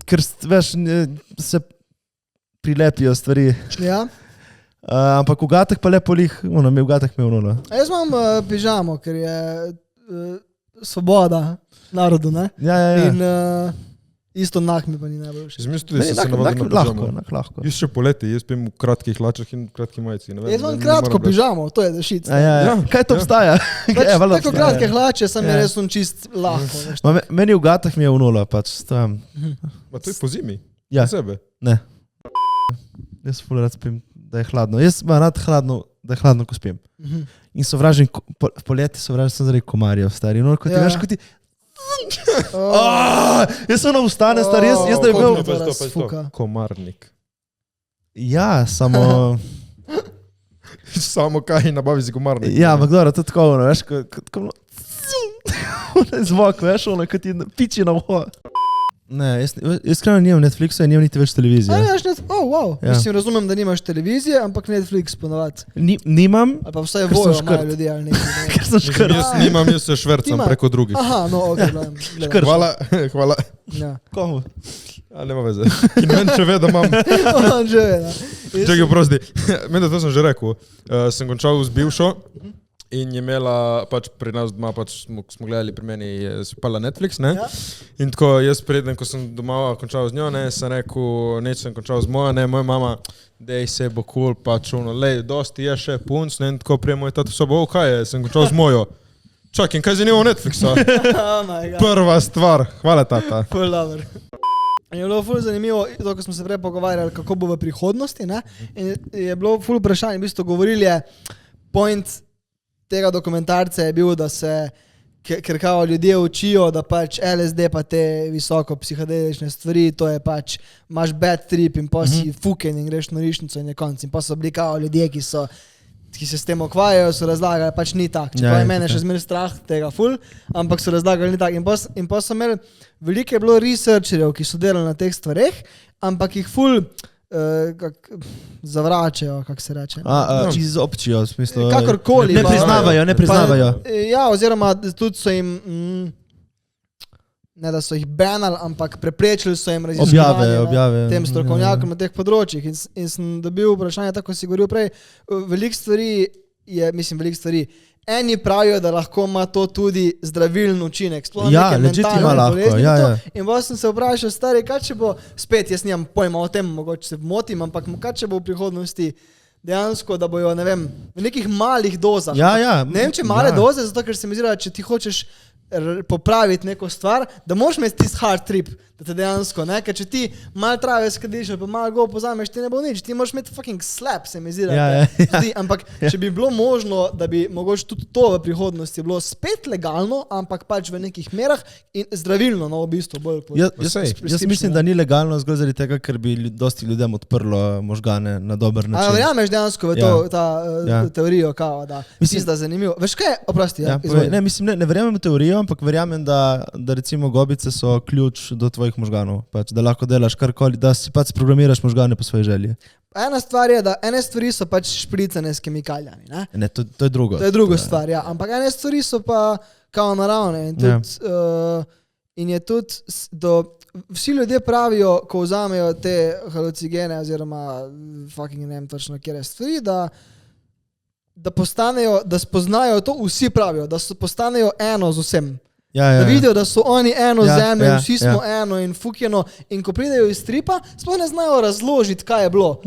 Ker, veš, se prilepijo stvari. Ja. Ampak v gatah pa lepo lih, mi v gatah mi vnulo. Jaz imam pižamo, ker je svoboda narodu, ne? Ja. In isto nak mi pa ni najbolj všeč. Zmislil tudi, da se navadim na pižamo. Lahko. Jaz še poleti, jaz spim v kratkih hlačah in kratki majici. Jaz imam kratko pižamo, to je dešit. Ja. Kaj to obstaja? Tako kratke hlače, sem je res čist lahko. Meni v gatah mi je vnulo, pač. Ma to je po zimi? Ja. Sebe? Ne. Jaz ful rad spim, da je hladno. Jaz imam rad hladno, da je hladno, ko spim. In sovražim, poleti sovražim sem zaradi komarjev, stari. No, ko ti veš, ko ti... Jaz sem ustane, stari, jaz da je bil... Komarnik. Ja, samo... Samo kaj nabavi si komarnik. Ja, ampak dobro, to tako, veš, ko... Zvok, veš, ko ti piči na uho. Ne, jaz krajno nimam Netflixa in nimam niti več televizije. Wow. Mislim, razumem, da nimaš televizije, ampak Netflix ponovati. Nimam. Ali pa vsaj vojo imajo ljudi ali nekaj. Ker sem škrt. Jaz nimam, jaz se švrcam preko drugih. Aha, no, ok. Škrt. Hvala. Komu? Nema veze. In meni če ve, da imam. On že ve, da. Čekaj, prosti. Meni da to sem že rekel. Sem končal z bivšo. In je imela, pač pri nas doma, pač smo gledali pri meni, je spala Netflix, ne? Ja. In tako jaz preden, ko sem doma končal z njo, ne, sem rekel, neč sem končal z mojo, ne, moja mama, dej se bo cool, pač ono, lej, dosti je še punc, ne, in tako prije moj tata sobo, kaj je, sem končal z mojo. Čak, in kaj zanima Netflixa? Prva stvar, hvala tata. Ful dobro. In je bilo ful zanimivo, to, ko smo se prej pogovarjali, kako bo v prihodnosti, ne? In je bilo ful vprašanje, v bistvu govorili je, point tega dokumentarca je bil, da se, ker kao ljudje učijo, da pač LSD pa te visoko psihedelične stvari, to je pač, imaš bad trip in pa si fuken in greš na norišnico in je konc. In pa so bili kao ljudje, ki se s tem ukvarjajo, so razlagali, pač ni tak. Čeprav je mene še zmeraj strah tega ful, ampak so razlagali, ni tak. In pa so imeli, veliko je bilo researcherjev, ki so delali na teh stvareh, ampak jih ful zavračajo, kako se reče. Čiz opcijo, v smislu... Kakorkoli. Ne priznavajo. Ja, oziroma tudi so jim... Ne, da so jih banali, ampak preprečili so jim objave tem strokovnjakom na teh področjih. In sem dobil vprašanje, tako si govoril prej, veliko stvari, eni pravijo, da lahko ima to tudi zdravilen učinek. Ja, legitima lahko. In pa sem se vprašal, stari, kaj če bo, spet jaz nimam pojma o tem, mogoče se motim, ampak kaj če bo v prihodnosti dejansko, da bojo, ne vem, v nekih malih dozah. Ne vem, če male doze, zato ker se mi zdi, če ti hočeš popraviti neko stvar, da moraš imeti tisti hard trip, da te dejansko, ne, ker če ti malo trave skadiš, pa malo go pozameš, ti ne bo nič, ti moraš imeti fucking slap, se mi zdi, ampak če bi bilo možno, da bi mogoče tudi to v prihodnosti bilo spet legalno, ampak pač v nekih merah in zdravilno, no, v bistvu bolj. Jaz mislim, da ni legalno zgolj zaradi tega, ker bi dosti ljudem odprlo možgane na dober način. A verjameš dejansko v to, ta teorijo, kao, da mislim, da zanimivo. Veš kaj, oprosti, Ne, mislim, ne verjamem v teorijo, ampak verjamem, da recimo gobice so ključ do tvojih možganov, pač, da lahko delaš karkoli, da si pač programiraš možgane po svoji želji. Ena stvar je, da ene stvari so pač špricane s kemikalijami, ne? Ne, to je drugo. To je druga stvar, ja, ampak ene stvari so pa kao naravne in je tudi, vsi ljudje pravijo, ko vzamejo te halucinogene oziroma fucking ne vem točno kjere stvari, da postanejo, da spoznajo to, vsi pravijo, da postanejo eno z vsem. Da vidijo, da so oni eno zemljo, vsi smo eno in fukjeno in ko pridejo iz stripa, sploh ne znajo razložiti, kaj je bilo.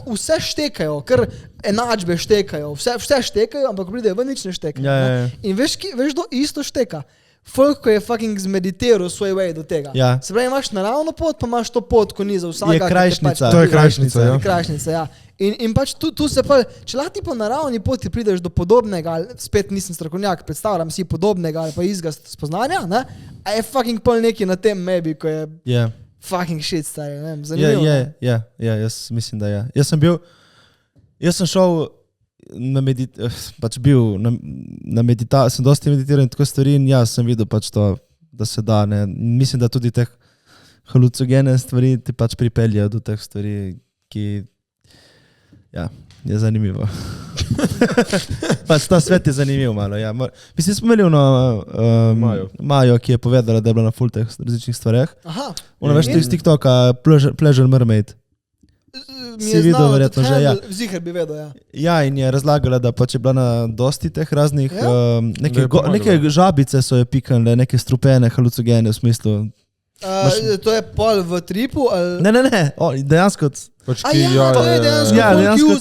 Vse štekajo, ker enačbe štekajo, vse štekajo, ampak ko pridejo, nič ne štekajo. In veš, do isto šteka. Folk, ko je fucking zmeditiral svoj way do tega. Se pravi, imaš naravno pot, pa imaš to pot, ko ni za vsega. Je krajšnica. To je krajšnica, ja. Krajšnica, ja. In pač tu se pa, če lahko ti po naravni poti prideš do podobnega, spet nisem strokovnjak, predstavljam si podobnega ali pa izga spoznanja, ne? A je fucking pol neki na tem maybe, ko je fucking shit, stari, ne vem, zanimivo. Jaz mislim, da je. Jaz sem šel pač bil na meditaciji, sem dosti meditiral in tako stvari in sem videl pač to, da se da, ne. Mislim, da tudi teh halucinogene stvari ti pač pripeljajo do teh stvari, ki je zanimivo. Pač ta svet je zanimiv malo, ja. Mislim, smo imeli Majo, ki je povedala, da je bila na ful teh različnih stvareh. Aha. Ona veš, iz TikToka Pleasure Mermaid. Si videl verjetno že, ja. Ziher bi vedel, ja. Ja, in je razlagala, da pač je bila na dosti teh raznih, neke žabice so je pikale, neke strupene, halucinogene v smislu. To je pol v tripu, ali? Ne, dejansko. To je dejansko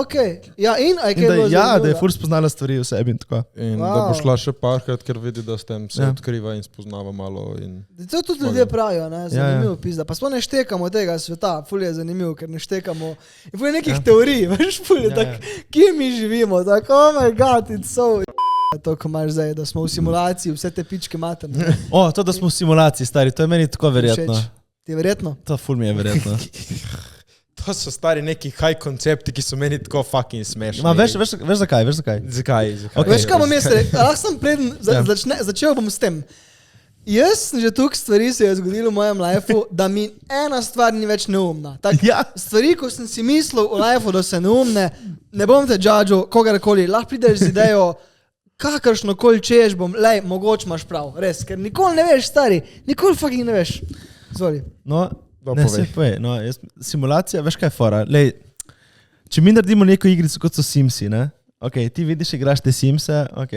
okej. Ja, in aj kaj bilo? Ja, da je ful spoznala stvari v sebi in tako. In da bo šla še parkrat, ker vidi, da s tem se odkriva in spoznava malo. To tudi ljudje pravijo, ne, zanimivo pizda. Pa smo ne štekamo tega sveta, ful je zanimivo, ker ne štekamo. In ful je nekih teorij, veš, ful je tak, kje mi živimo, tak, oh my god, it's so... To, ko imaš zdaj, da smo v simulaciji, vse te pičke materne. To, da smo v simulaciji, stari, to je meni tako verjetno. Ti je verjetno? To ful mi je verjetno. To so stari neki high koncepti, ki so meni tako fucking smešni. Veš zakaj? Zakaj? Okay. Veš, kaj bom jaz rekel? Lahko sem preden, začel bom s tem. Jaz sem že toliko stvari se je zgodilo v mojem lifeu, da mi ena stvar ni več neumna. Stvari, ko sem si mislil v lifeu, da se neumne, ne bom te judgeal, kogarkoli, lahko prideš z idejo, kakršno koli češ bom, mogoče imaš prav, res, ker nikoli ne veš, stari, nikoli fucking ne veš. Zvoli. Simulacija, veš kaj je fora, če mi naredimo neko igrico, kot so Simsi, ne? Ok, ti vidiš, igraš te Simse, ok.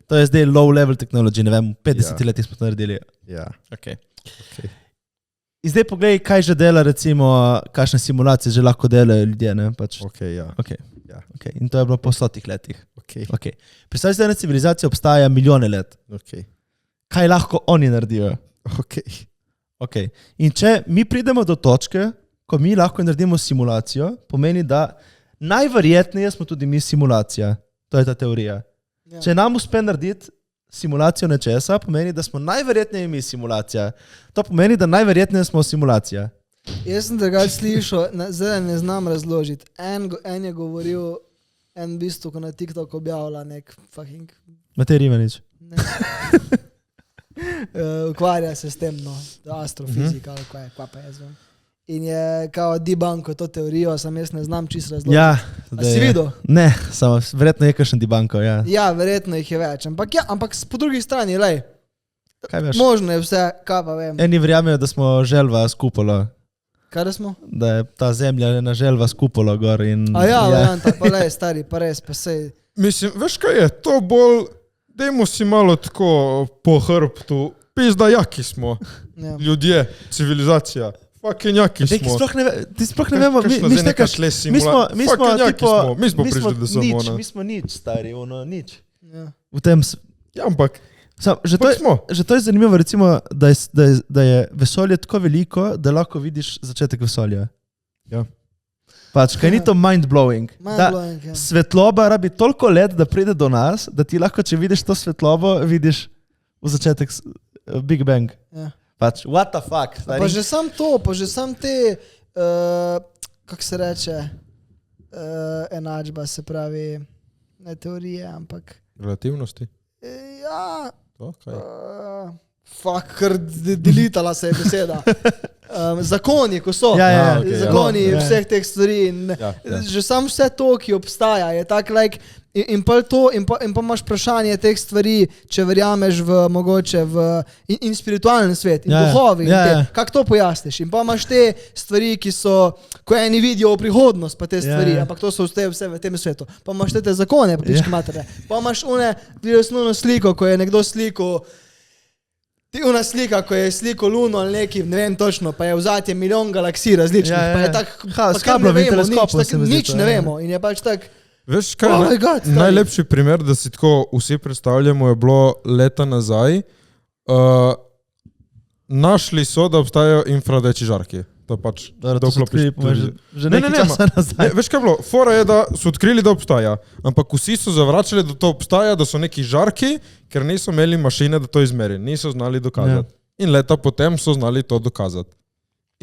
To je zdaj low level technology, ne vem, 50 letih smo to naredili. Ja. Ok. In zdaj pogledaj, kaj že dela, recimo, kakšne simulacije že lahko delajo ljudje, ne? Pač. Ok, ja. Okay. In to je bilo po 100 letih. Okay. Predstavljaj se, da ena civilizacija obstaja milijone let. Kaj lahko oni naredijo? Okay. In če mi pridemo do točke, ko mi lahko naredimo simulacijo, pomeni, da najverjetneje smo tudi mi simulacija. To je ta teorija. Ja. Če nam uspe narediti simulacijo nečesa, pomeni, da smo najverjetneje mi simulacija. To pomeni, da najverjetneje smo simulacija. Jaz sem drugače slišal, zdaj ne znam razložiti. En je govoril, en v bistvu, ko na TikTok objavila nek fucking... Matej Rivanič. Ukvarja se s tem, no, astrofizika, ali kva pa je zvon. In je kao debunko to teorijo, sam jaz ne znam čisto razložiti. Ja. A si videl? Ne, samo verjetno je kakšen debunko, ja. Ja, verjetno jih je več, ampak po drugi strani, kaj veš? Možno je vse, kaj pa vem. Eni verjamejo, da smo želva s kupolo. Kaj da smo? Da je ta zemlja ena želva s kupolo gor in... Pa stari, pa res, pa sej. Mislim, veš kaj je, to bolj, dajmo si malo tako po hrbtu, pizda jaki smo, ljudje, civilizacija. Fucking jaki smo. Ti sploh ne vemo, mi smo nič, stari, nič. V tem... Ja, ampak... Že to je zanimivo, recimo, da je vesolje tako veliko, da lahko vidiš začetek vesolja. Ja. Pač, kaj ni to mind-blowing. Svetloba rabi toliko let, da pride do nas, da ti lahko, če vidiš to svetlobo, vidiš v začetek Big Bang. Ja. Pač, what the fuck? Pa že sam to, pa že sam te, kako se reče, enačba, se pravi, ne teorije, ampak... Relativnosti? Ja... Fuck, ker delitala se je beseda. Zakoni, ko so. Zakoni vseh teh stvari. Že sam vse to, ki obstaja, je tak, in pa imaš vprašanje teh stvari, če verjameš v mogoče in spiritualni svet, in duhovi. Kako to pojasniš? In pa imaš te stvari, ki so, ko eni vidijo v prihodnost, pa te stvari, ampak to so vse v tem svetu. Pa imaš te zakone, pa piške matere. Pa imaš osnovno sliko, ko je nekdo sliko. Una slika, ko je sliko Luno ali neki, ne vem točno, pa je vzati milijon galaksij različnih, pa je tak, s kablovim teleskopom se mi zdi. Nič ne vemo in je pač tak... Veš kaj, najlepši primer, da si tako vsi predstavljamo, je bilo leta nazaj. Našli so, da obstajajo infradeči žarki. To pač to so odkrili, že nekaj časa nazaj. Veš kaj je bilo? Fora je, da so odkrili, da obstaja, ampak vsi so zavračali, da to obstaja, da so neki žarki, ker niso imeli mašine, da to izmeri. Niso znali dokazati. In leta potem so znali to dokazati.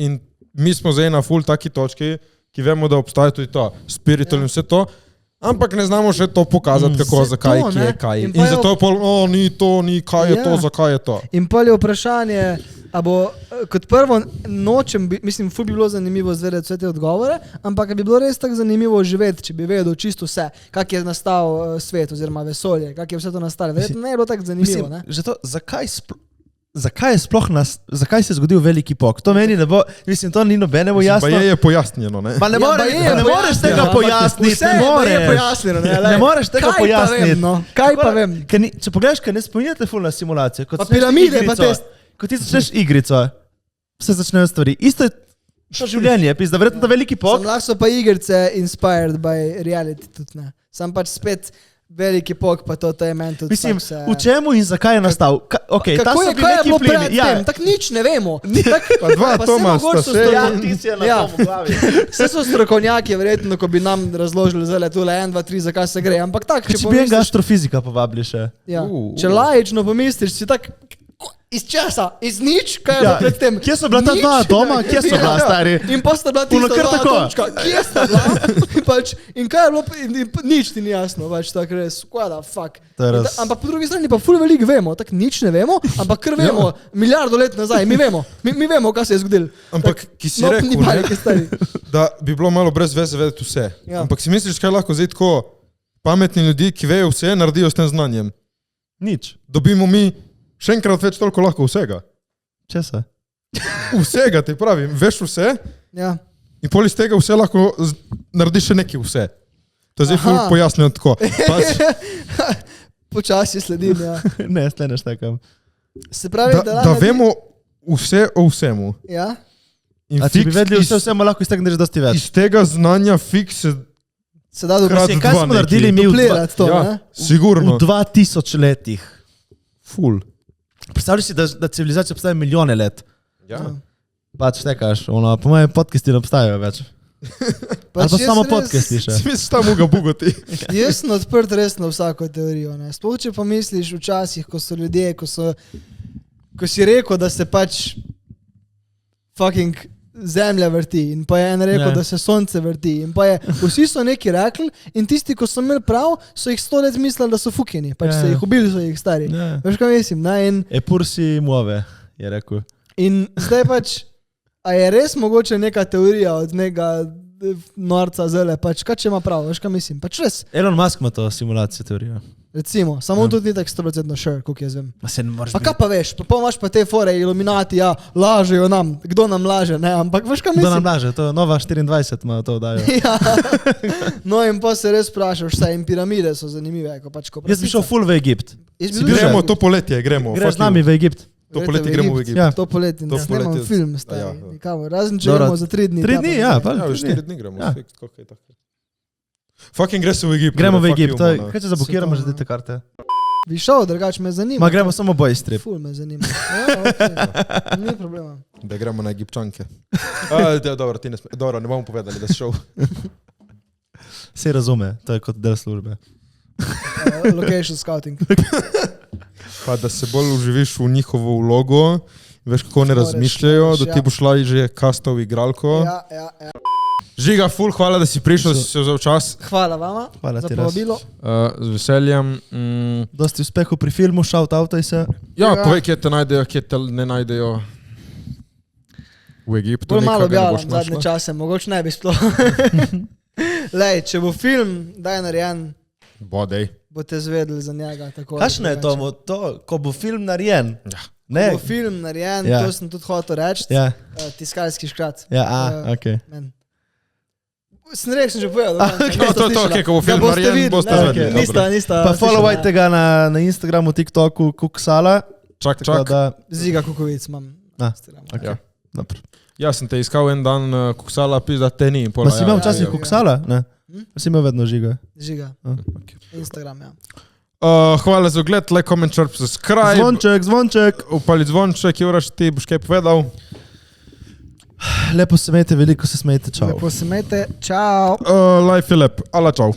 In mi smo zdaj na full taki točki, ki vemo, da obstaja tudi to, spiritual in vse to, ampak ne znamo še to pokazati, kako, zakaj, to, kje, kaj. In zato je pol, ni, kaj je to, zakaj je to. In pol je vprašanje, a bo kot prvo nočem, mislim, ful bi bilo zanimivo zvedeti vse te odgovore, ampak bi bilo res tako zanimivo živeti, če bi vedel čisto vse, kak je nastal svet oziroma vesolje, kak je vse to nastalo. Verjetno ne je bilo tako zanimivo, ne? Že to, zakaj se je zgodil veliki pok? To meni ne bo, mislim, to ni nobenemu jasno. Pa je pojasnjeno, ne? Pa ne moreš tega pojasniti, ne moreš tega pojasniti. Kaj pa vem? Če pogledaš, kaj ne spominjate ful na simulacijo, pa piramide, pa test. Ko ti začneš igrico, vse začnejo stvari. Isto je življenje, da verjetno ta veliki pok. Sam lahko so pa igrice inspired by reality tudi, ne. Sam pač spet veliki pok, pa to je meni tudi. Mislim, v čemu in zakaj je nastal? Kako je bilo pred tem? Tak nič ne vemo. Pa dva Toma sta še. Ja, ti si je na tomu glavi. Vse so strokovnjaki, verjetno, ko bi nam razložili zelo tule 1, 2, 3, zakaj se gre. Ampak tak, če bi enega astrofizika povabili še. Ja. Če laično pomisliš, si tak... Iz časa, iz nič, kaj je bilo pred tem? Kje so bila ta dva doma, kje so bila, stari? In pa sta bila tista dva domčka, kje sta bila? In kaj je bilo, nič ti ni jasno, tako res, what the fuck. Ampak po drugi strani pa ful veliko vemo, tako nič ne vemo, ampak kar vemo, milijardo let nazaj, mi vemo, kaj se je zgodilo. Ampak ki si rekel, da bi bilo malo brez veze vedeti vse. Ampak si misliš, kaj lahko zdaj tako pametni ljudi, ki vejo vse, naredijo s tem znanjem? Nič. Dobimo mi še enkrat več toliko lahko vsega. Česa? Vsega, ti pravim. Veš vse in pol iz tega vse lahko narediš še nekaj vse. To je zdaj ful pojasnjeno tako. Počasi sledim, ja. Ne, sledneš takam. Se pravi, da vemo vse o vsemu. Ja. A če bi vedeli vse o vsemu, lahko iz tega narediš dosti več. Iz tega znanja fiks se da dokrat kaj smo naredili mi sigurno. V 2000 letih. Ful. Predstavljaj si, da civilizacija obstaja milijone let. Ja. Pač tekaš, po mojem podcasti ne obstajajo več. Ali pa samo podcasti še. Smisliš tam uga bugoti. Jaz sem odprt res na vsako teorijo. Sploh če pomisliš včasih, ko so ljudje, ko si rekel, da se pač fucking zemlja vrti in pa je en rekel, da se sonce vrti in pa je, vsi so neki rekli in tisti, ko so imeli prav, so jih 100 let mislili, da so fukini, pač se jih ubili, so jih stari. Veš kaj mislim, ne? Pursi muove, je rekel. In zdaj pač, a je res mogoče neka teorija od nekega norca zele, pač kaj če ima prav, veš kaj mislim, pač res. Elon Musk ima to simulacijo teorijo. Recimo, samo tudi ni tak 100% sure, koliko jaz vem. Pa kaj pa veš, pa imaš pa te fore, iluminati, ja, lažejo nam, kdo nam laže, ne, ampak veš kaj mislim? Kdo nam laže, to Nova 24 ima to dajo. Ja, no in pa se res sprašaš, saj in piramide so zanimive, ko pač ko Jaz bi šel ful v Egipt. Gremo to poletje, gremo. Greš z nami v Egipt. To poletje gremo v Egipt. Ja. To poletje, ne snemam film, stari, nikamo, razen če gremo za 3 dni. 3 dni, ja, pa 4 dni gremo, kako je tako. Fucking gre se v Egipt. Gremo v Egipt, kaj če zablokiramo že te karte? Bi šel, drugače me zanima. Ma gremo samo boy strip. Ful me zanima. Ja, okay. Ni problema. Da gremo na Egipčanke. Dobro, ne bomo povedali, da si šel. Se razume, to je kot del službe. Location scouting. Pa da se bolj uživiš v njihovo vlogo, veš kako ne razmišljajo, da ti bo šla že kastov igralko. Ja. Žiga, ful, hvala, da si prišel, da si se vzel čas. Hvala vama za povabilo. Z veseljem. Dosti uspehu pri filmu, shout outaj se. Ja, povej, kje te najdejo, kje te ne najdejo. V Egiptu. Bolj malo objavljam zadnje čase, mogoče ne bi sploh. Lej, če bo film, daj narejen, boste zvedeli za njega. Kakšno je to, ko bo film narejen? Ja. Ko bo film narejen, to sem tudi hotel reči, tiskalski škrat. Ja, okej. Sem že povedal, ko bo film narejen, boste zvedeli. Nista. Pa followajte ga na Instagramu, TikToku, Kuksala. Čak. Ziga Kukovic imam. Okay. Jaz sem te iskal en dan Kuksala, da te ni. Pa si imel včasih Kuksala? Ne. Pa si imel vedno Žiga. Žiga. Instagram, ja. Hvala za ogled, like, comment, share, subscribe. Zvonček. Upali zvonček, Juraš, ti boš kaj povedal? Lepo se imejte, veliko se smejte, čau. Lepo se imejte, čau. Life je lep, ala čau.